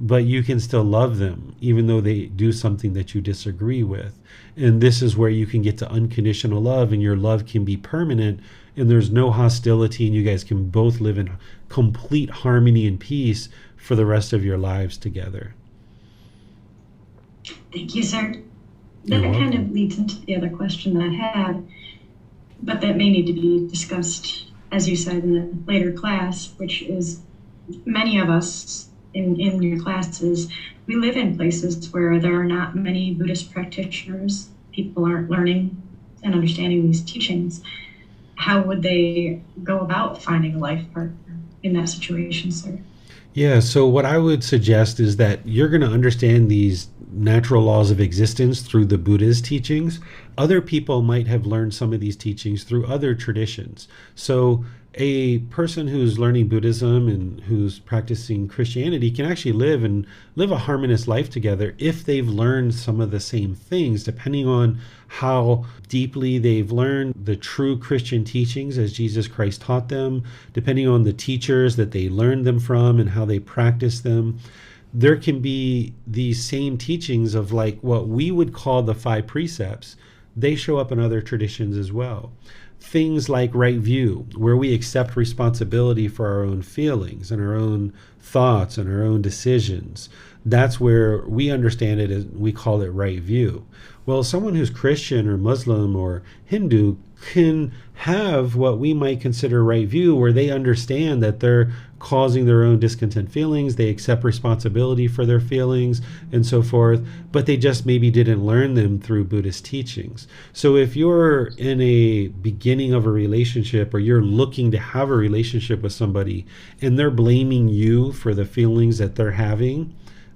[SPEAKER 2] but you can still love them even though they do something that you disagree with. And this is where you can get to unconditional love, and your love can be permanent, and there's no hostility, and you guys can both live in complete harmony and peace for the rest of your lives together.
[SPEAKER 3] Thank you, sir. That kind of leads into the other question I had, but that may need to be discussed, as you said, in a later class, which is many of us in your classes, we live in places where there are not many Buddhist practitioners. People aren't learning and understanding these teachings. How would they go about finding a life partner in that situation, sir?
[SPEAKER 2] Yeah, so what I would suggest is that you're going to understand these natural laws of existence through the Buddha's teachings. Other people might have learned some of these teachings through other traditions. So a person who's learning Buddhism and who's practicing Christianity can actually live a harmonious life together if they've learned some of the same things, depending on how deeply they've learned the true Christian teachings as Jesus Christ taught them, depending on the teachers that they learned them from and how they practice them. There can be these same teachings of like what we would call the 5 precepts. They show up in other traditions as well. Things like right view, where we accept responsibility for our own feelings and our own thoughts and our own decisions. That's where we understand it as, we call it right view. Well, someone who's Christian or Muslim or Hindu can have what we might consider right view, where they understand that they're causing their own discontent feelings, they accept responsibility for their feelings and so forth, but they just maybe didn't learn them through Buddhist teachings. So if you're in a beginning of a relationship, or you're looking to have a relationship with somebody and they're blaming you for the feelings that they're having,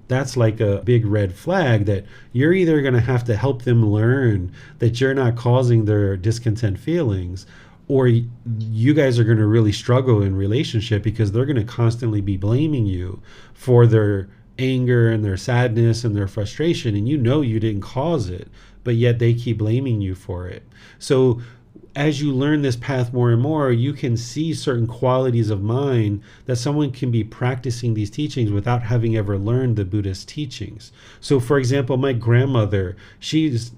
[SPEAKER 2] that's like a big red flag that you're either going to have to help them learn that you're not causing their discontent feelings, or you guys are going to really struggle in relationship because they're going to constantly be blaming you for their anger and their sadness and their frustration, and you know you didn't cause it, but yet they keep blaming you for it. So as you learn this path more and more, you can see certain qualities of mind that someone can be practicing these teachings without having ever learned the Buddhist teachings. So for example, my grandmother, she's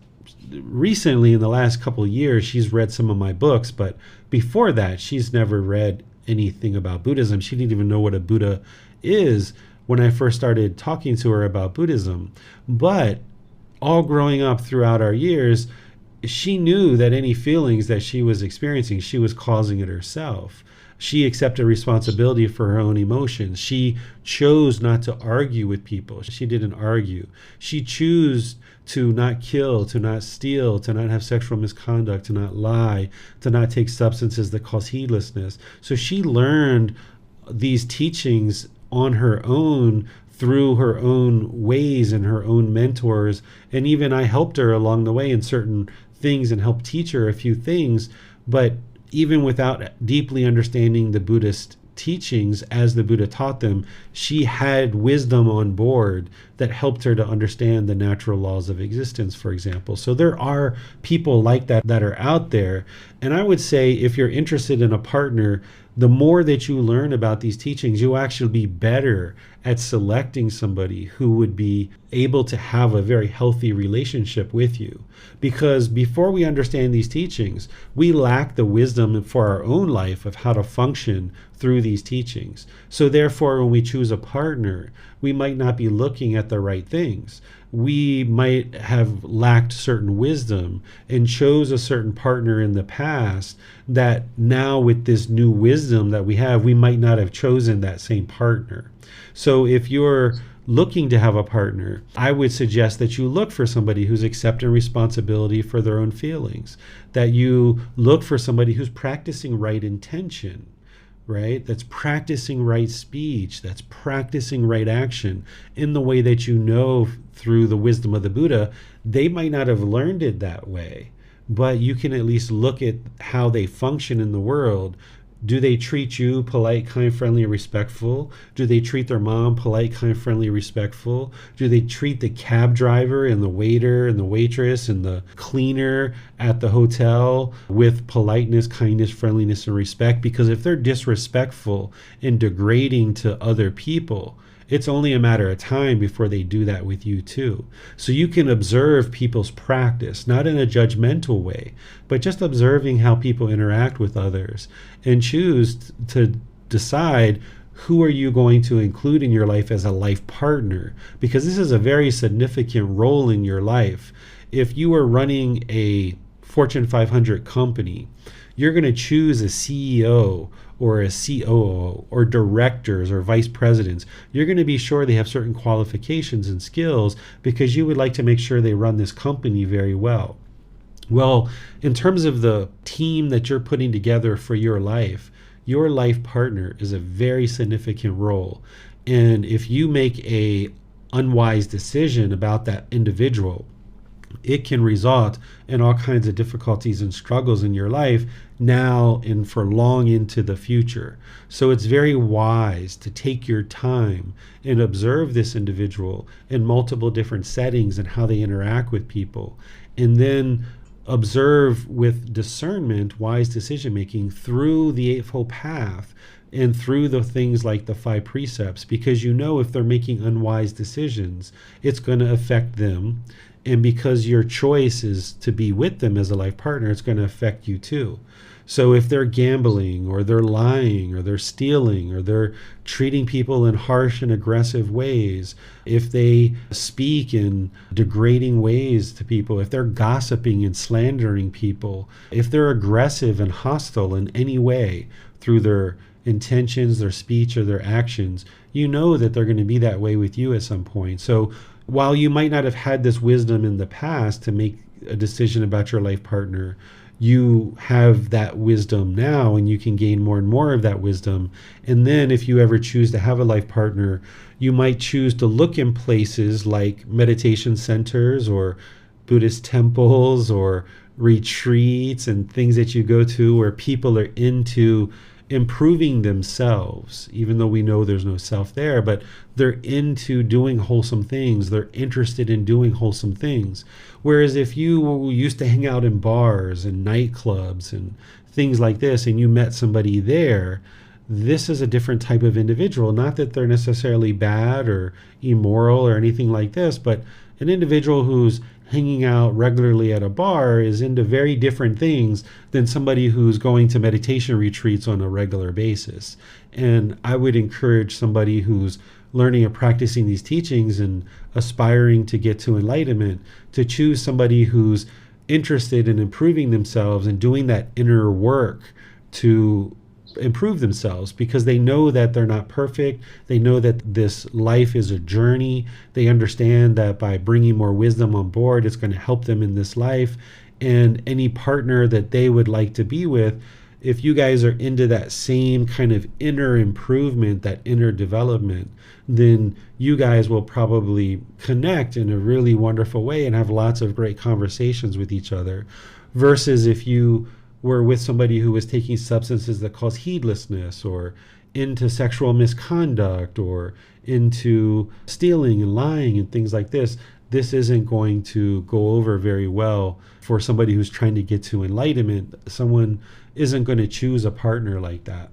[SPEAKER 2] recently, in the last couple of years, she's read some of my books, but before that, she's never read anything about Buddhism. She didn't even know what a Buddha is when I first started talking to her about Buddhism. But all growing up throughout our years, she knew that any feelings that she was experiencing, she was causing it herself. She accepted responsibility for her own emotions. She chose not to argue with people. She didn't argue. She chose to not kill, to not steal, to not have sexual misconduct, to not lie, to not take substances that cause heedlessness. So she learned these teachings on her own through her own ways and her own mentors. And even I helped her along the way in certain things and helped teach her a few things. But even without deeply understanding the Buddhist teachings as the Buddha taught them, she had wisdom on board that helped her to understand the natural laws of existence, for example. So there are people like that that are out there. And I would say if you're interested in a partner, the more that you learn about these teachings, you'll actually be better at selecting somebody who would be able to have a very healthy relationship with you. Because before we understand these teachings, we lack the wisdom for our own life of how to function through these teachings. So therefore, when we choose a partner, we might not be looking at the right things. We might have lacked certain wisdom and chose a certain partner in the past that now with this new wisdom that we have, we might not have chosen that same partner. So if you're looking to have a partner, I would suggest that you look for somebody who's accepting responsibility for their own feelings, that you look for somebody who's practicing right intention, right? That's practicing right speech, that's practicing right action in the way that you know through the wisdom of the Buddha. They might not have learned it that way, but you can at least look at how they function in the world. Do they treat you polite, kind, friendly, respectful? Do they treat their mom polite, kind, friendly, respectful? Do they treat the cab driver and the waiter and the waitress and the cleaner at the hotel with politeness, kindness, friendliness, and respect? Because if they're disrespectful and degrading to other people, it's only a matter of time before they do that with you too. So you can observe people's practice, not in a judgmental way, but just observing how people interact with others, and choose to decide who are you going to include in your life as a life partner, because this is a very significant role in your life. If you are running a Fortune 500 company, you're going to choose a CEO or a COO or directors or vice presidents. You're going to be sure they have certain qualifications and skills because you would like to make sure they run this company very well. Well, in terms of the team that you're putting together for your life partner is a very significant role. And if you make a unwise decision about that individual, it can result in all kinds of difficulties and struggles in your life now and for long into the future. So it's very wise to take your time and observe this individual in multiple different settings and how they interact with people, and then observe with discernment, wise decision making through the Eightfold Path and through the things like the 5 precepts, because you know if they're making unwise decisions, it's going to affect them. And because your choice is to be with them as a life partner, it's going to affect you too. So if they're gambling or they're lying or they're stealing or they're treating people in harsh and aggressive ways, if they speak in degrading ways to people, if they're gossiping and slandering people, if they're aggressive and hostile in any way through their intentions, their speech, or their actions, you know that they're going to be that way with you at some point. So while you might not have had this wisdom in the past to make a decision about your life partner, you have that wisdom now, and you can gain more and more of that wisdom. And then if you ever choose to have a life partner, you might choose to look in places like meditation centers or Buddhist temples or retreats and things that you go to where people are into improving themselves, even though we know there's no self there, but they're into doing wholesome things. They're interested in doing wholesome things. Whereas if you used to hang out in bars and nightclubs and things like this, and you met somebody there, this is a different type of individual. Not that they're necessarily bad or immoral or anything like this, but an individual who's hanging out regularly at a bar is into very different things than somebody who's going to meditation retreats on a regular basis. And I would encourage somebody who's learning and practicing these teachings and aspiring to get to enlightenment to choose somebody who's interested in improving themselves and doing that inner work to improve themselves, because they know that they're not perfect. They know that this life is a journey. They understand that by bringing more wisdom on board, it's going to help them in this life. And any partner that they would like to be with, if you guys are into that same kind of inner improvement, that inner development, then you guys will probably connect in a really wonderful way and have lots of great conversations with each other. Versus if you were with somebody who was taking substances that cause heedlessness, or into sexual misconduct, or into stealing and lying and things like this, this isn't going to go over very well for somebody who's trying to get to enlightenment. Someone isn't going to choose a partner like that.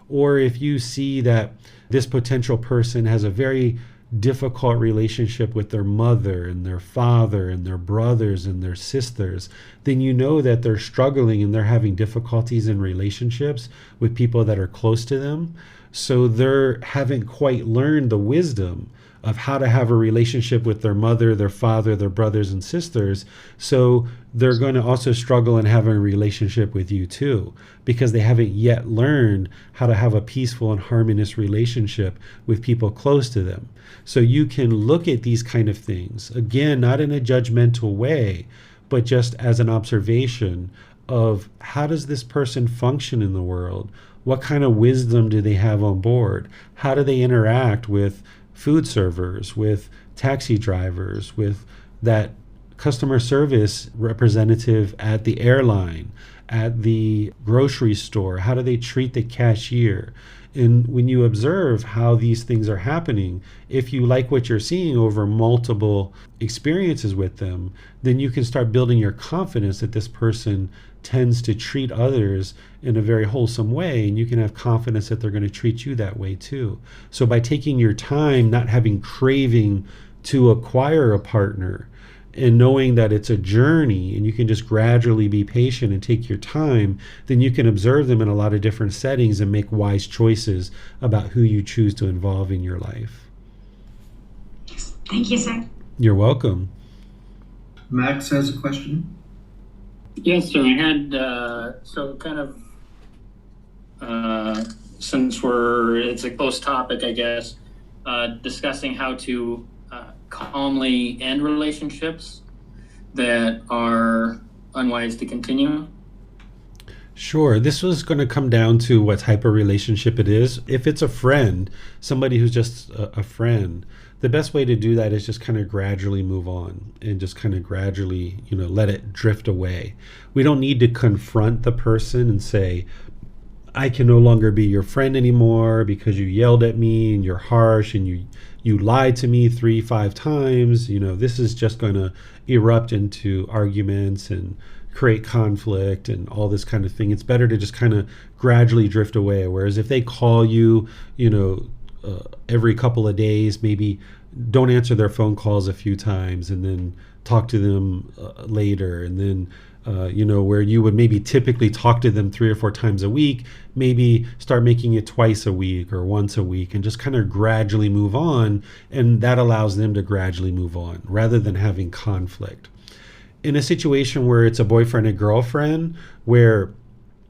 [SPEAKER 2] Or if you see that this potential person has a very difficult relationship with their mother and their father and their brothers and their sisters, then you know that they're struggling and they're having difficulties in relationships with people that are close to them. So they haven't quite learned the wisdom of how to have a relationship with their mother, their father, their brothers and sisters. So they're going to also struggle in having a relationship with you too, because they haven't yet learned how to have a peaceful and harmonious relationship with people close to them. So you can look at these kind of things, again, not in a judgmental way, but just as an observation of how does this person function in the world? What kind of wisdom do they have on board? How do they interact with food servers, with taxi drivers, with that customer service representative at the airline, at the grocery store? How do they treat the cashier? And when you observe how these things are happening, if you like what you're seeing over multiple experiences with them, then you can start building your confidence that this person tends to treat others in a very wholesome way, and you can have confidence that they're going to treat you that way too. So by taking your time, not having craving to acquire a partner, and knowing that it's a journey and you can just gradually be patient and take your time, then you can observe them in a lot of different settings and make wise choices about who you choose to involve in your life.
[SPEAKER 3] Thank you, sir.
[SPEAKER 2] You're welcome.
[SPEAKER 4] Max has a question.
[SPEAKER 5] Yes, sir. I had, since it's a close topic, I guess, discussing how to calmly end relationships that are unwise to continue.
[SPEAKER 2] Sure. This was going to come down to what type of relationship it is. If it's a friend, somebody who's just a friend, the best way to do that is just kind of gradually move on and just kind of gradually, let it drift away. We don't need to confront the person and say, I can no longer be your friend anymore because you yelled at me and you're harsh and you lied to me 3-5 times. This is just going to erupt into arguments and create conflict and all this kind of thing. It's better to just kind of gradually drift away. Whereas if they call you, every couple of days, maybe don't answer their phone calls a few times and then talk to them later. And then where you would maybe typically talk to them 3 or 4 times a week, maybe start making it twice a week or once a week and just kind of gradually move on. And that allows them to gradually move on rather than having conflict. In a situation where it's a boyfriend and girlfriend, where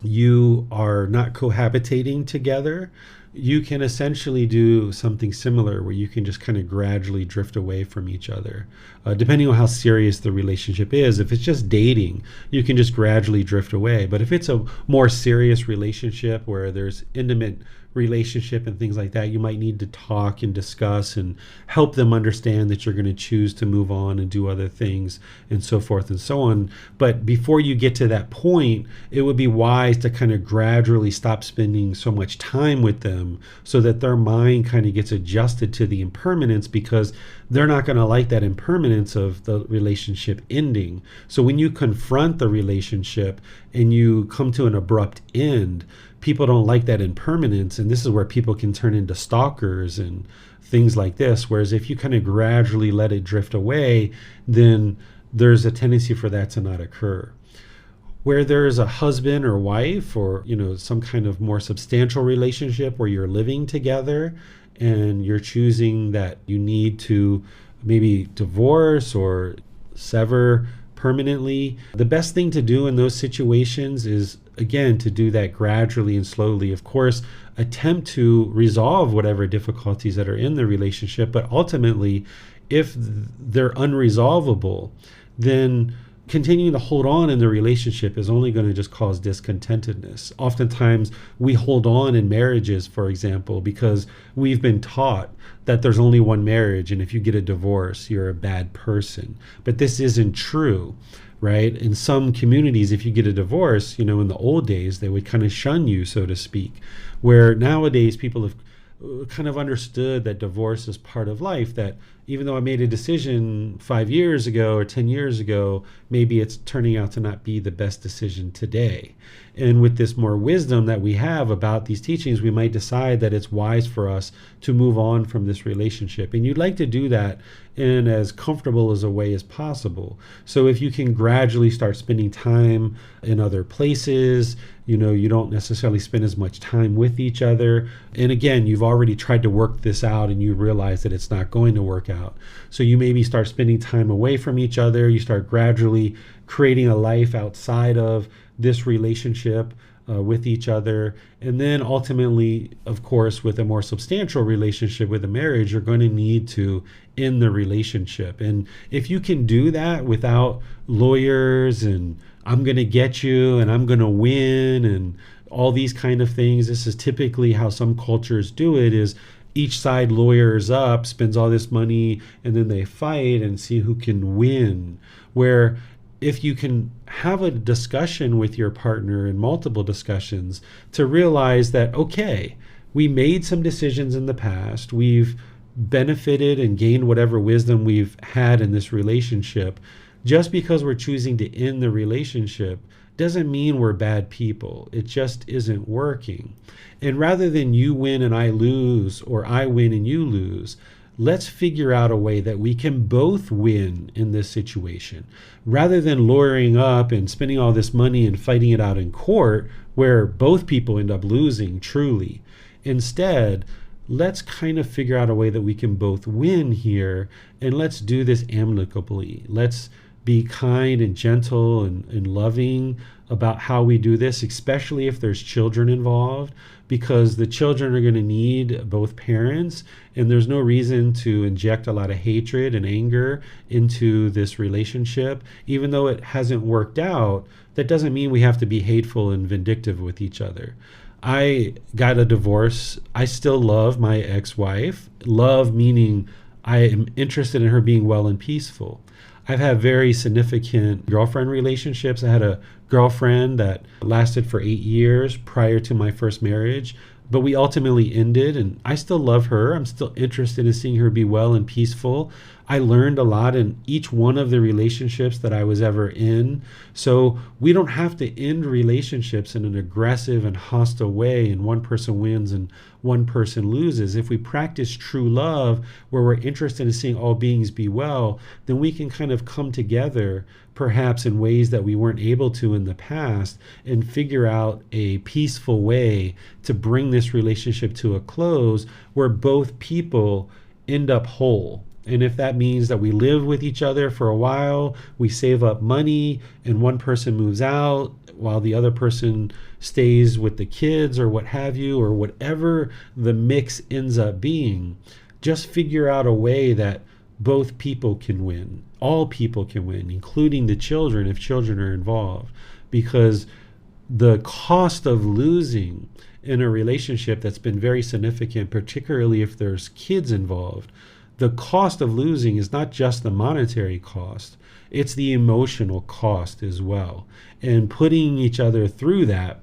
[SPEAKER 2] you are not cohabitating together, you can essentially do something similar where you can just kind of gradually drift away from each other. Depending on how serious the relationship is, if it's just dating, you can just gradually drift away. But if it's a more serious relationship where there's intimate relationship and things like that, you might need to talk and discuss and help them understand that you're going to choose to move on and do other things and so forth and so on. But before you get to that point, it would be wise to kind of gradually stop spending so much time with them so that their mind kind of gets adjusted to the impermanence, because they're not going to like that impermanence of the relationship ending. So when you confront the relationship and you come to an abrupt end, people don't like that impermanence, and this is where people can turn into stalkers and things like this. Whereas if you kind of gradually let it drift away, then there's a tendency for that to not occur. Where there's a husband or wife or some kind of more substantial relationship where you're living together and you're choosing that you need to maybe divorce or sever permanently, the best thing to do in those situations is, again, to do that gradually and slowly. Of course, attempt to resolve whatever difficulties that are in the relationship, but ultimately, if they're unresolvable, then continuing to hold on in the relationship is only going to just cause discontentedness. Oftentimes, we hold on in marriages, for example, because we've been taught that there's only one marriage, and if you get a divorce, you're a bad person. But this isn't true, right? In some communities, if you get a divorce, in the old days, they would kind of shun you, so to speak, where nowadays people have kind of understood that divorce is part of life, that even though I made a decision 5 years ago or 10 years ago, maybe it's turning out to not be the best decision today. And with this more wisdom that we have about these teachings, we might decide that it's wise for us to move on from this relationship. And you'd like to do that in as comfortable as a way as possible. So if you can gradually start spending time in other places, you don't necessarily spend as much time with each other. And again, you've already tried to work this out and you realize that it's not going to work out. So you maybe start spending time away from each other. You start gradually creating a life outside of this relationship with each other. And then ultimately, of course, with a more substantial relationship with a marriage, you're going to need to end the relationship. And if you can do that without lawyers and I'm going to get you and I'm going to win and all these kind of things. This is typically how some cultures do it, is each side lawyers up, spends all this money, and then they fight and see who can win. Where if you can have a discussion with your partner, and multiple discussions, to realize that, okay, we made some decisions in the past, we've benefited and gained whatever wisdom we've had in this relationship. Just because we're choosing to end the relationship doesn't mean we're bad people. It just isn't working. And rather than you win and I lose, or I win and you lose, let's figure out a way that we can both win in this situation. Rather than lawyering up and spending all this money and fighting it out in court, where both people end up losing truly. Instead, let's kind of figure out a way that we can both win here, and let's do this amicably. Let's be kind and gentle and loving about how we do this, especially if there's children involved, because the children are going to need both parents, and there's no reason to inject a lot of hatred and anger into this relationship. Even though it hasn't worked out, that doesn't mean we have to be hateful and vindictive with each other. I got a divorce. I still love my ex-wife. Love meaning I am interested in her being well and peaceful. I've had very significant girlfriend relationships. I had a girlfriend that lasted for 8 years prior to my first marriage, but we ultimately ended, and I still love her. I'm still interested in seeing her be well and peaceful. I learned a lot in each one of the relationships that I was ever in. So we don't have to end relationships in an aggressive and hostile way, and one person wins and one person loses. If we practice true love, where we're interested in seeing all beings be well, then we can kind of come together, perhaps in ways that we weren't able to in the past, and figure out a peaceful way to bring this relationship to a close where both people end up whole. And if that means that we live with each other for a while, we save up money, and one person moves out while the other person stays with the kids or what have you, or whatever the mix ends up being, just figure out a way that both people can win. All people can win, including the children, if children are involved. Because the cost of losing in a relationship that's been very significant, particularly if there's kids involved, the cost of losing is not just the monetary cost, it's the emotional cost as well. And putting each other through that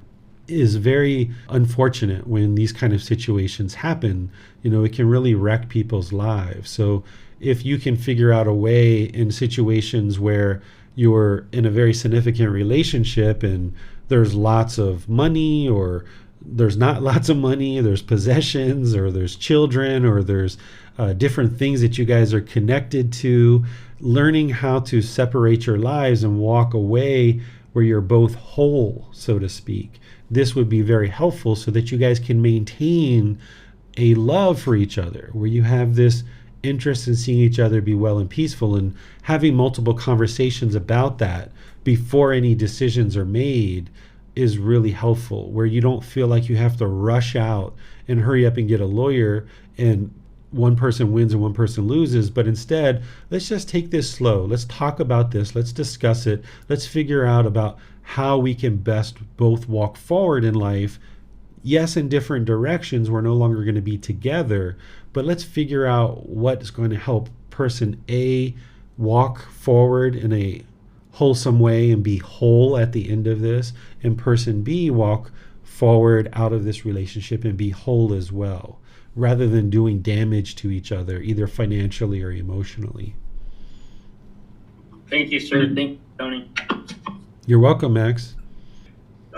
[SPEAKER 2] is very unfortunate when these kind of situations happen. You know, it can really wreck people's lives. So if you can figure out a way in situations where you're in a very significant relationship and there's lots of money, or there's not lots of money, there's possessions, or there's children, or there's different things that you guys are connected to, learning how to separate your lives and walk away where you're both whole, so to speak. This would be very helpful so that you guys can maintain a love for each other, where you have this interest in seeing each other be well and peaceful, and having multiple conversations about that before any decisions are made is really helpful, where you don't feel like you have to rush out and hurry up and get a lawyer and one person wins and one person loses, but instead, let's just take this slow. Let's talk about this. Let's discuss it. Let's figure out about how we can best both walk forward in life. Yes, in different directions. We're no longer going to be together, but let's figure out what's going to help person A walk forward in a wholesome way and be whole at the end of this, and person B walk forward out of this relationship and be whole as well, rather than doing damage to each other, either financially or emotionally.
[SPEAKER 5] Thank you, sir. Thank you, Tony.
[SPEAKER 2] You're welcome, Max.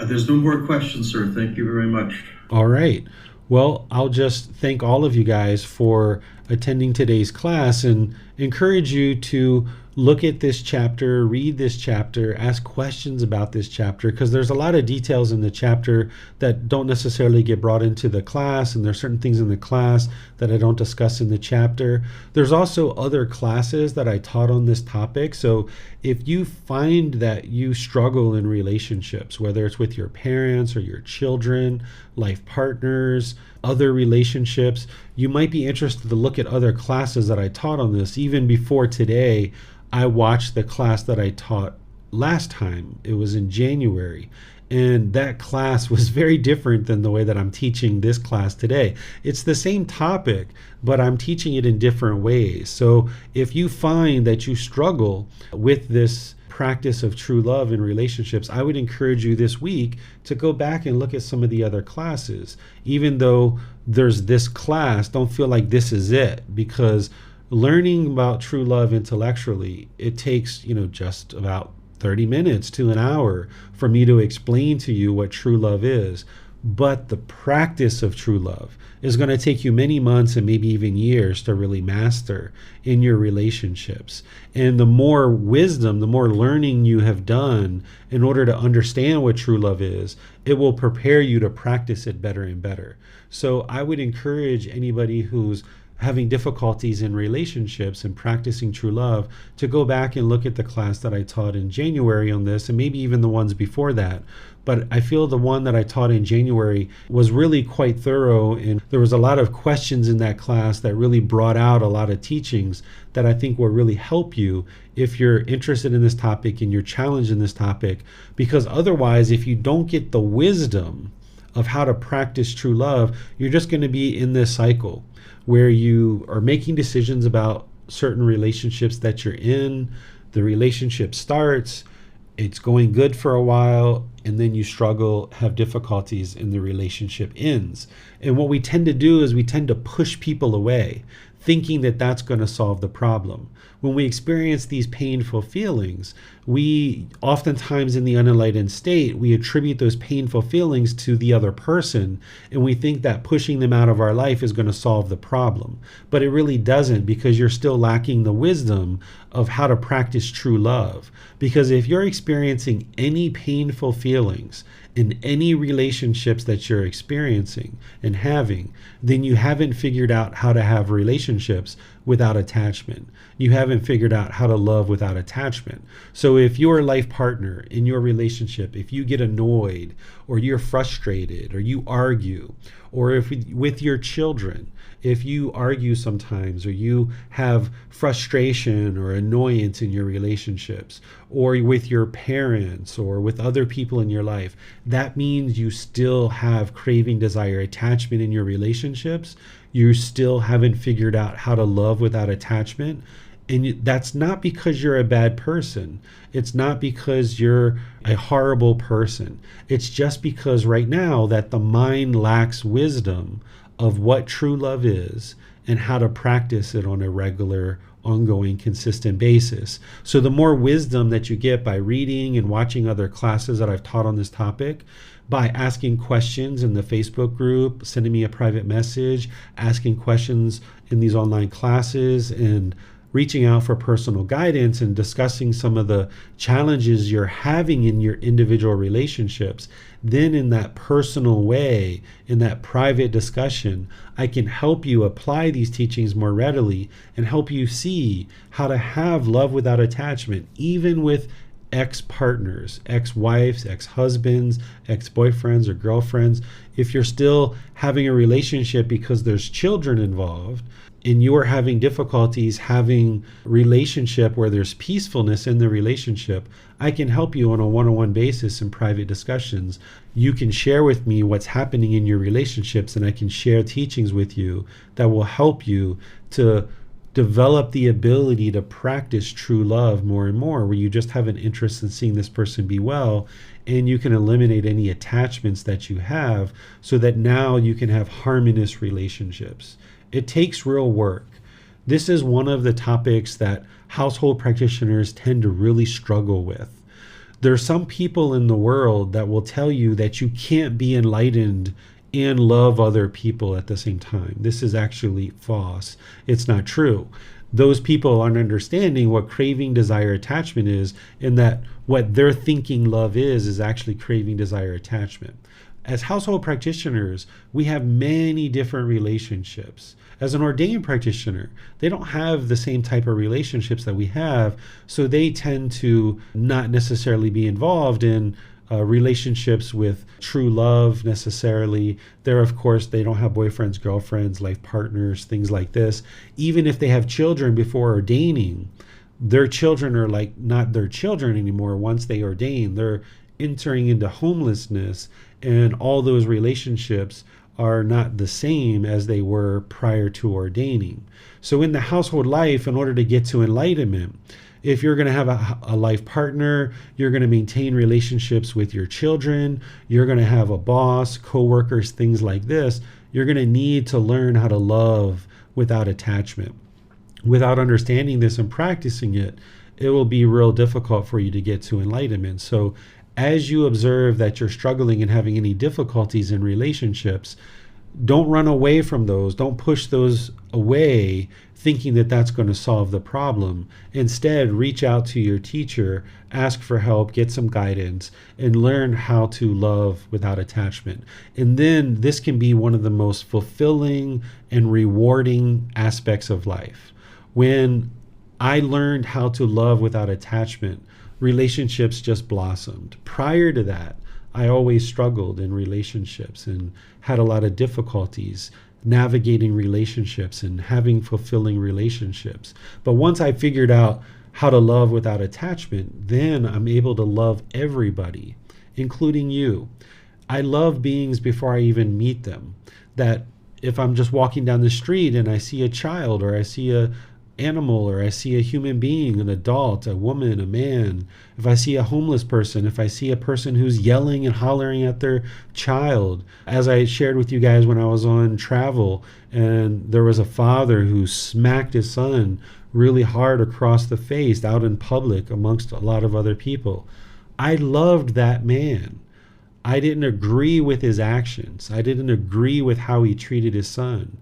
[SPEAKER 4] There's no more questions, sir. Thank you very much.
[SPEAKER 2] All right. Well, I'll just thank all of you guys for attending today's class and encourage you to look at this chapter, read this chapter, ask questions about this chapter, because there's a lot of details in the chapter that don't necessarily get brought into the class, and there's certain things in the class that I don't discuss in the chapter. There's also other classes that I taught on this topic. So if you find that you struggle in relationships, whether it's with your parents or your children, life partners, other relationships, you might be interested to look at other classes that I taught on this. Even before today, I watched the class that I taught last time. It was in January. And that class was very different than the way that I'm teaching this class today. It's the same topic, but I'm teaching it in different ways. So if you find that you struggle with this practice of true love in relationships, I would encourage you this week to go back and look at some of the other classes. Even though there's this class, don't feel like this is it, because learning about true love intellectually, it takes, just about 30 minutes to an hour for me to explain to you what true love is. But the practice of true love is going to take you many months and maybe even years to really master in your relationships. And the more wisdom, the more learning you have done in order to understand what true love is, it will prepare you to practice it better and better. So I would encourage anybody who's having difficulties in relationships and practicing true love to go back and look at the class that I taught in January on this, and maybe even the ones before that. But I feel the one that I taught in January was really quite thorough, and there was a lot of questions in that class that really brought out a lot of teachings that I think will really help you if you're interested in this topic and you're challenged in this topic. Because otherwise, if you don't get the wisdom of how to practice true love, you're just going to be in this cycle where you are making decisions about certain relationships that you're in. The relationship starts, it's going good for a while, and then you struggle, have difficulties, and the relationship ends. And what we tend to do is we tend to push people away, thinking that that's going to solve the problem. When we experience these painful feelings, we oftentimes in the unenlightened state, we attribute those painful feelings to the other person, and we think that pushing them out of our life is going to solve the problem. But it really doesn't, because you're still lacking the wisdom of how to practice true love. Because if you're experiencing any painful feelings in any relationships that you're experiencing and having, then you haven't figured out how to have relationships without attachment. You haven't figured out how to love without attachment. So if your life partner in your relationship, if you get annoyed or you're frustrated or you argue, or if with your children, if you argue sometimes, or you have frustration or annoyance in your relationships, or with your parents or with other people in your life, that means you still have craving, desire, attachment in your relationships. You still haven't figured out how to love without attachment. And that's not because you're a bad person. It's not because you're a horrible person. It's just because right now that the mind lacks wisdom of what true love is and how to practice it on a regular, ongoing, consistent basis. So the more wisdom that you get by reading and watching other classes that I've taught on this topic, by asking questions in the Facebook group, sending me a private message, asking questions in these online classes, and reaching out for personal guidance and discussing some of the challenges you're having in your individual relationships, then in that personal way, in that private discussion, I can help you apply these teachings more readily and help you see how to have love without attachment, even with ex-partners, ex-wives, ex-husbands, ex-boyfriends or girlfriends. If you're still having a relationship because there's children involved, and you're having difficulties having relationship where there's peacefulness in the relationship, I can help you on a one-on-one basis in private discussions. You can share with me what's happening in your relationships, and I can share teachings with you that will help you to develop the ability to practice true love more and more, where you just have an interest in seeing this person be well, and you can eliminate any attachments that you have so that now you can have harmonious relationships. It takes real work. This is one of the topics that household practitioners tend to really struggle with. There are some people in the world that will tell you that you can't be enlightened and love other people at the same time. This is actually false. It's not true. Those people aren't understanding what craving, desire, attachment is, and that what they're thinking love is actually craving, desire, attachment. As household practitioners, we have many different relationships. As an ordained practitioner, they don't have the same type of relationships that we have, so they tend to not necessarily be involved in relationships with true love necessarily. Of course, they don't have boyfriends, girlfriends, life partners, things like this. Even if they have children before ordaining, their children are like not their children anymore once they ordain. They're entering into homelessness, and all those relationships are not the same as they were prior to ordaining. So in the household life, in order to get to enlightenment, if you're going to have a life partner, you're going to maintain relationships with your children, you're going to have a boss, coworkers, things like this, you're going to need to learn how to love without attachment. Without understanding this and practicing it, it will be real difficult for you to get to enlightenment. So as you observe that you're struggling and having any difficulties in relationships, don't run away from those. Don't push those away thinking that that's going to solve the problem. Instead, reach out to your teacher, ask for help, get some guidance, and learn how to love without attachment. And then this can be one of the most fulfilling and rewarding aspects of life. When I learned how to love without attachment, relationships just blossomed. Prior to that, I always struggled in relationships and had a lot of difficulties navigating relationships and having fulfilling relationships. But once I figured out how to love without attachment, then I'm able to love everybody, including you. I love beings before I even meet them. That if I'm just walking down the street and I see a child, or I see a animal, or I see a human being, an adult, a woman, a man, if I see a homeless person, if I see a person who's yelling and hollering at their child, as I shared with you guys when I was on travel, and there was a father who smacked his son really hard across the face out in public amongst a lot of other people. I loved that man. I didn't agree with his actions. I didn't agree with how he treated his son.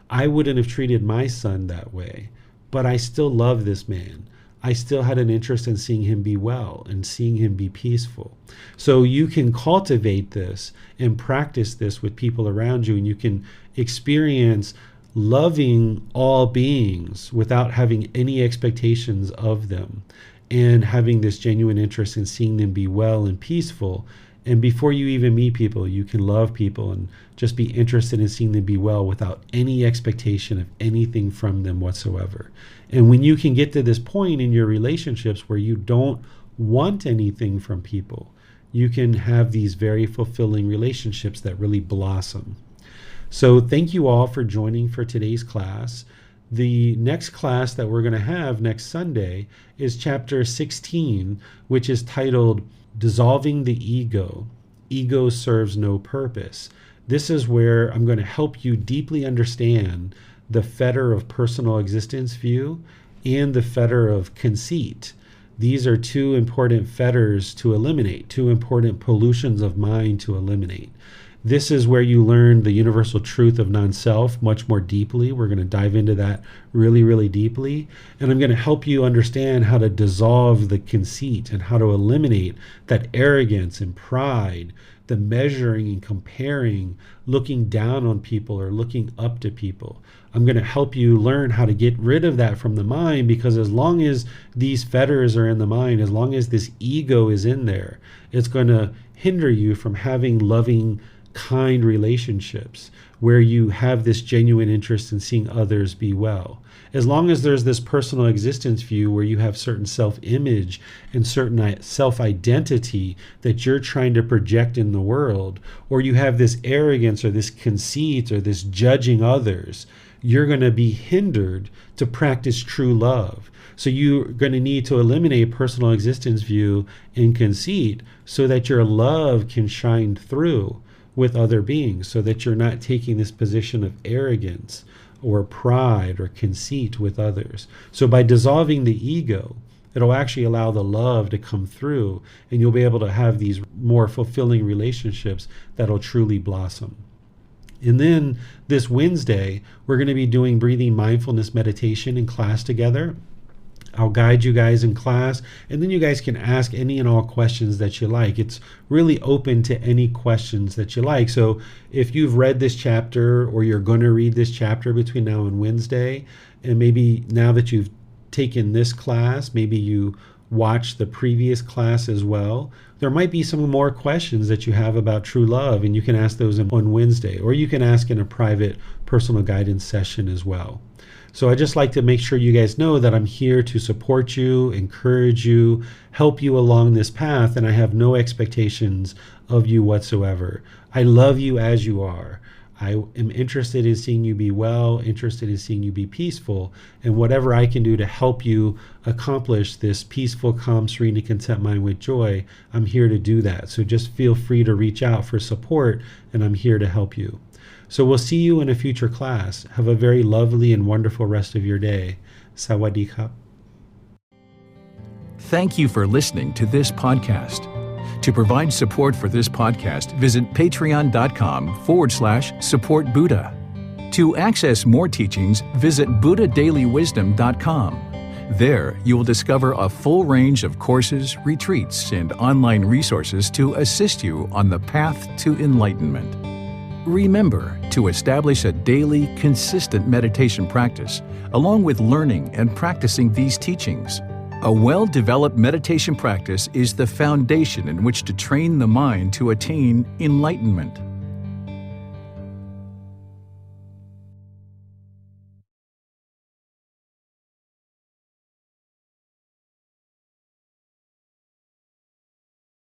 [SPEAKER 2] I wouldn't have treated my son that way. But I still love this man. I still had an interest in seeing him be well and seeing him be peaceful. So you can cultivate this and practice this with people around you, and you can experience loving all beings without having any expectations of them, and having this genuine interest in seeing them be well and peaceful. And before you even meet people, you can love people and just be interested in seeing them be well without any expectation of anything from them whatsoever. And when you can get to this point in your relationships where you don't want anything from people, you can have these very fulfilling relationships that really blossom. So thank you all for joining for today's class. The next class that we're going to have next Sunday is chapter 16, which is titled Dissolving the Ego. Ego serves no purpose. This is where I'm going to help you deeply understand the fetter of personal existence view and the fetter of conceit. These are two important fetters to eliminate, two important pollutions of mind to eliminate. This is where you learn the universal truth of non-self much more deeply. We're going to dive into that really, really deeply. And I'm going to help you understand how to dissolve the conceit and how to eliminate that arrogance and pride, the measuring and comparing, looking down on people or looking up to people. I'm going to help you learn how to get rid of that from the mind, because as long as these fetters are in the mind, as long as this ego is in there, it's going to hinder you from having loving, kind relationships where you have this genuine interest in seeing others be well. As long as there's this personal existence view where you have certain self-image and certain self-identity that you're trying to project in the world, or you have this arrogance or this conceit or this judging others, you're going to be hindered to practice true love. So you're going to need to eliminate personal existence view and conceit so that your love can shine through with other beings, so that you're not taking this position of arrogance or pride or conceit with others. So by dissolving the ego, it'll actually allow the love to come through, and you'll be able to have these more fulfilling relationships that'll truly blossom. And then this Wednesday, we're going to be doing breathing mindfulness meditation in class together. I'll guide you guys in class, and then you guys can ask any and all questions that you like. It's really open to any questions that you like. So if you've read this chapter, or you're going to read this chapter between now and Wednesday, and maybe now that you've taken this class, maybe you watch the previous class as well, there might be some more questions that you have about true love, and you can ask those on Wednesday, or you can ask in a private personal guidance session as well. So I just like to make sure you guys know that I'm here to support you, encourage you, help you along this path, and I have no expectations of you whatsoever. I love you as you are. I am interested in seeing you be well, interested in seeing you be peaceful, and whatever I can do to help you accomplish this peaceful, calm, serene, and content mind with joy, I'm here to do that. So just feel free to reach out for support, and I'm here to help you. So we'll see you in a future class. Have a very lovely and wonderful rest of your day. Sawadee krap.
[SPEAKER 1] Thank you for listening to this podcast. To provide support for this podcast, visit patreon.com/support Buddha. To access more teachings, visit buddhadailywisdom.com. There, you will discover a full range of courses, retreats, and online resources to assist you on the path to enlightenment. Remember to establish a daily, consistent meditation practice, along with learning and practicing these teachings. A well-developed meditation practice is the foundation in which to train the mind to attain enlightenment.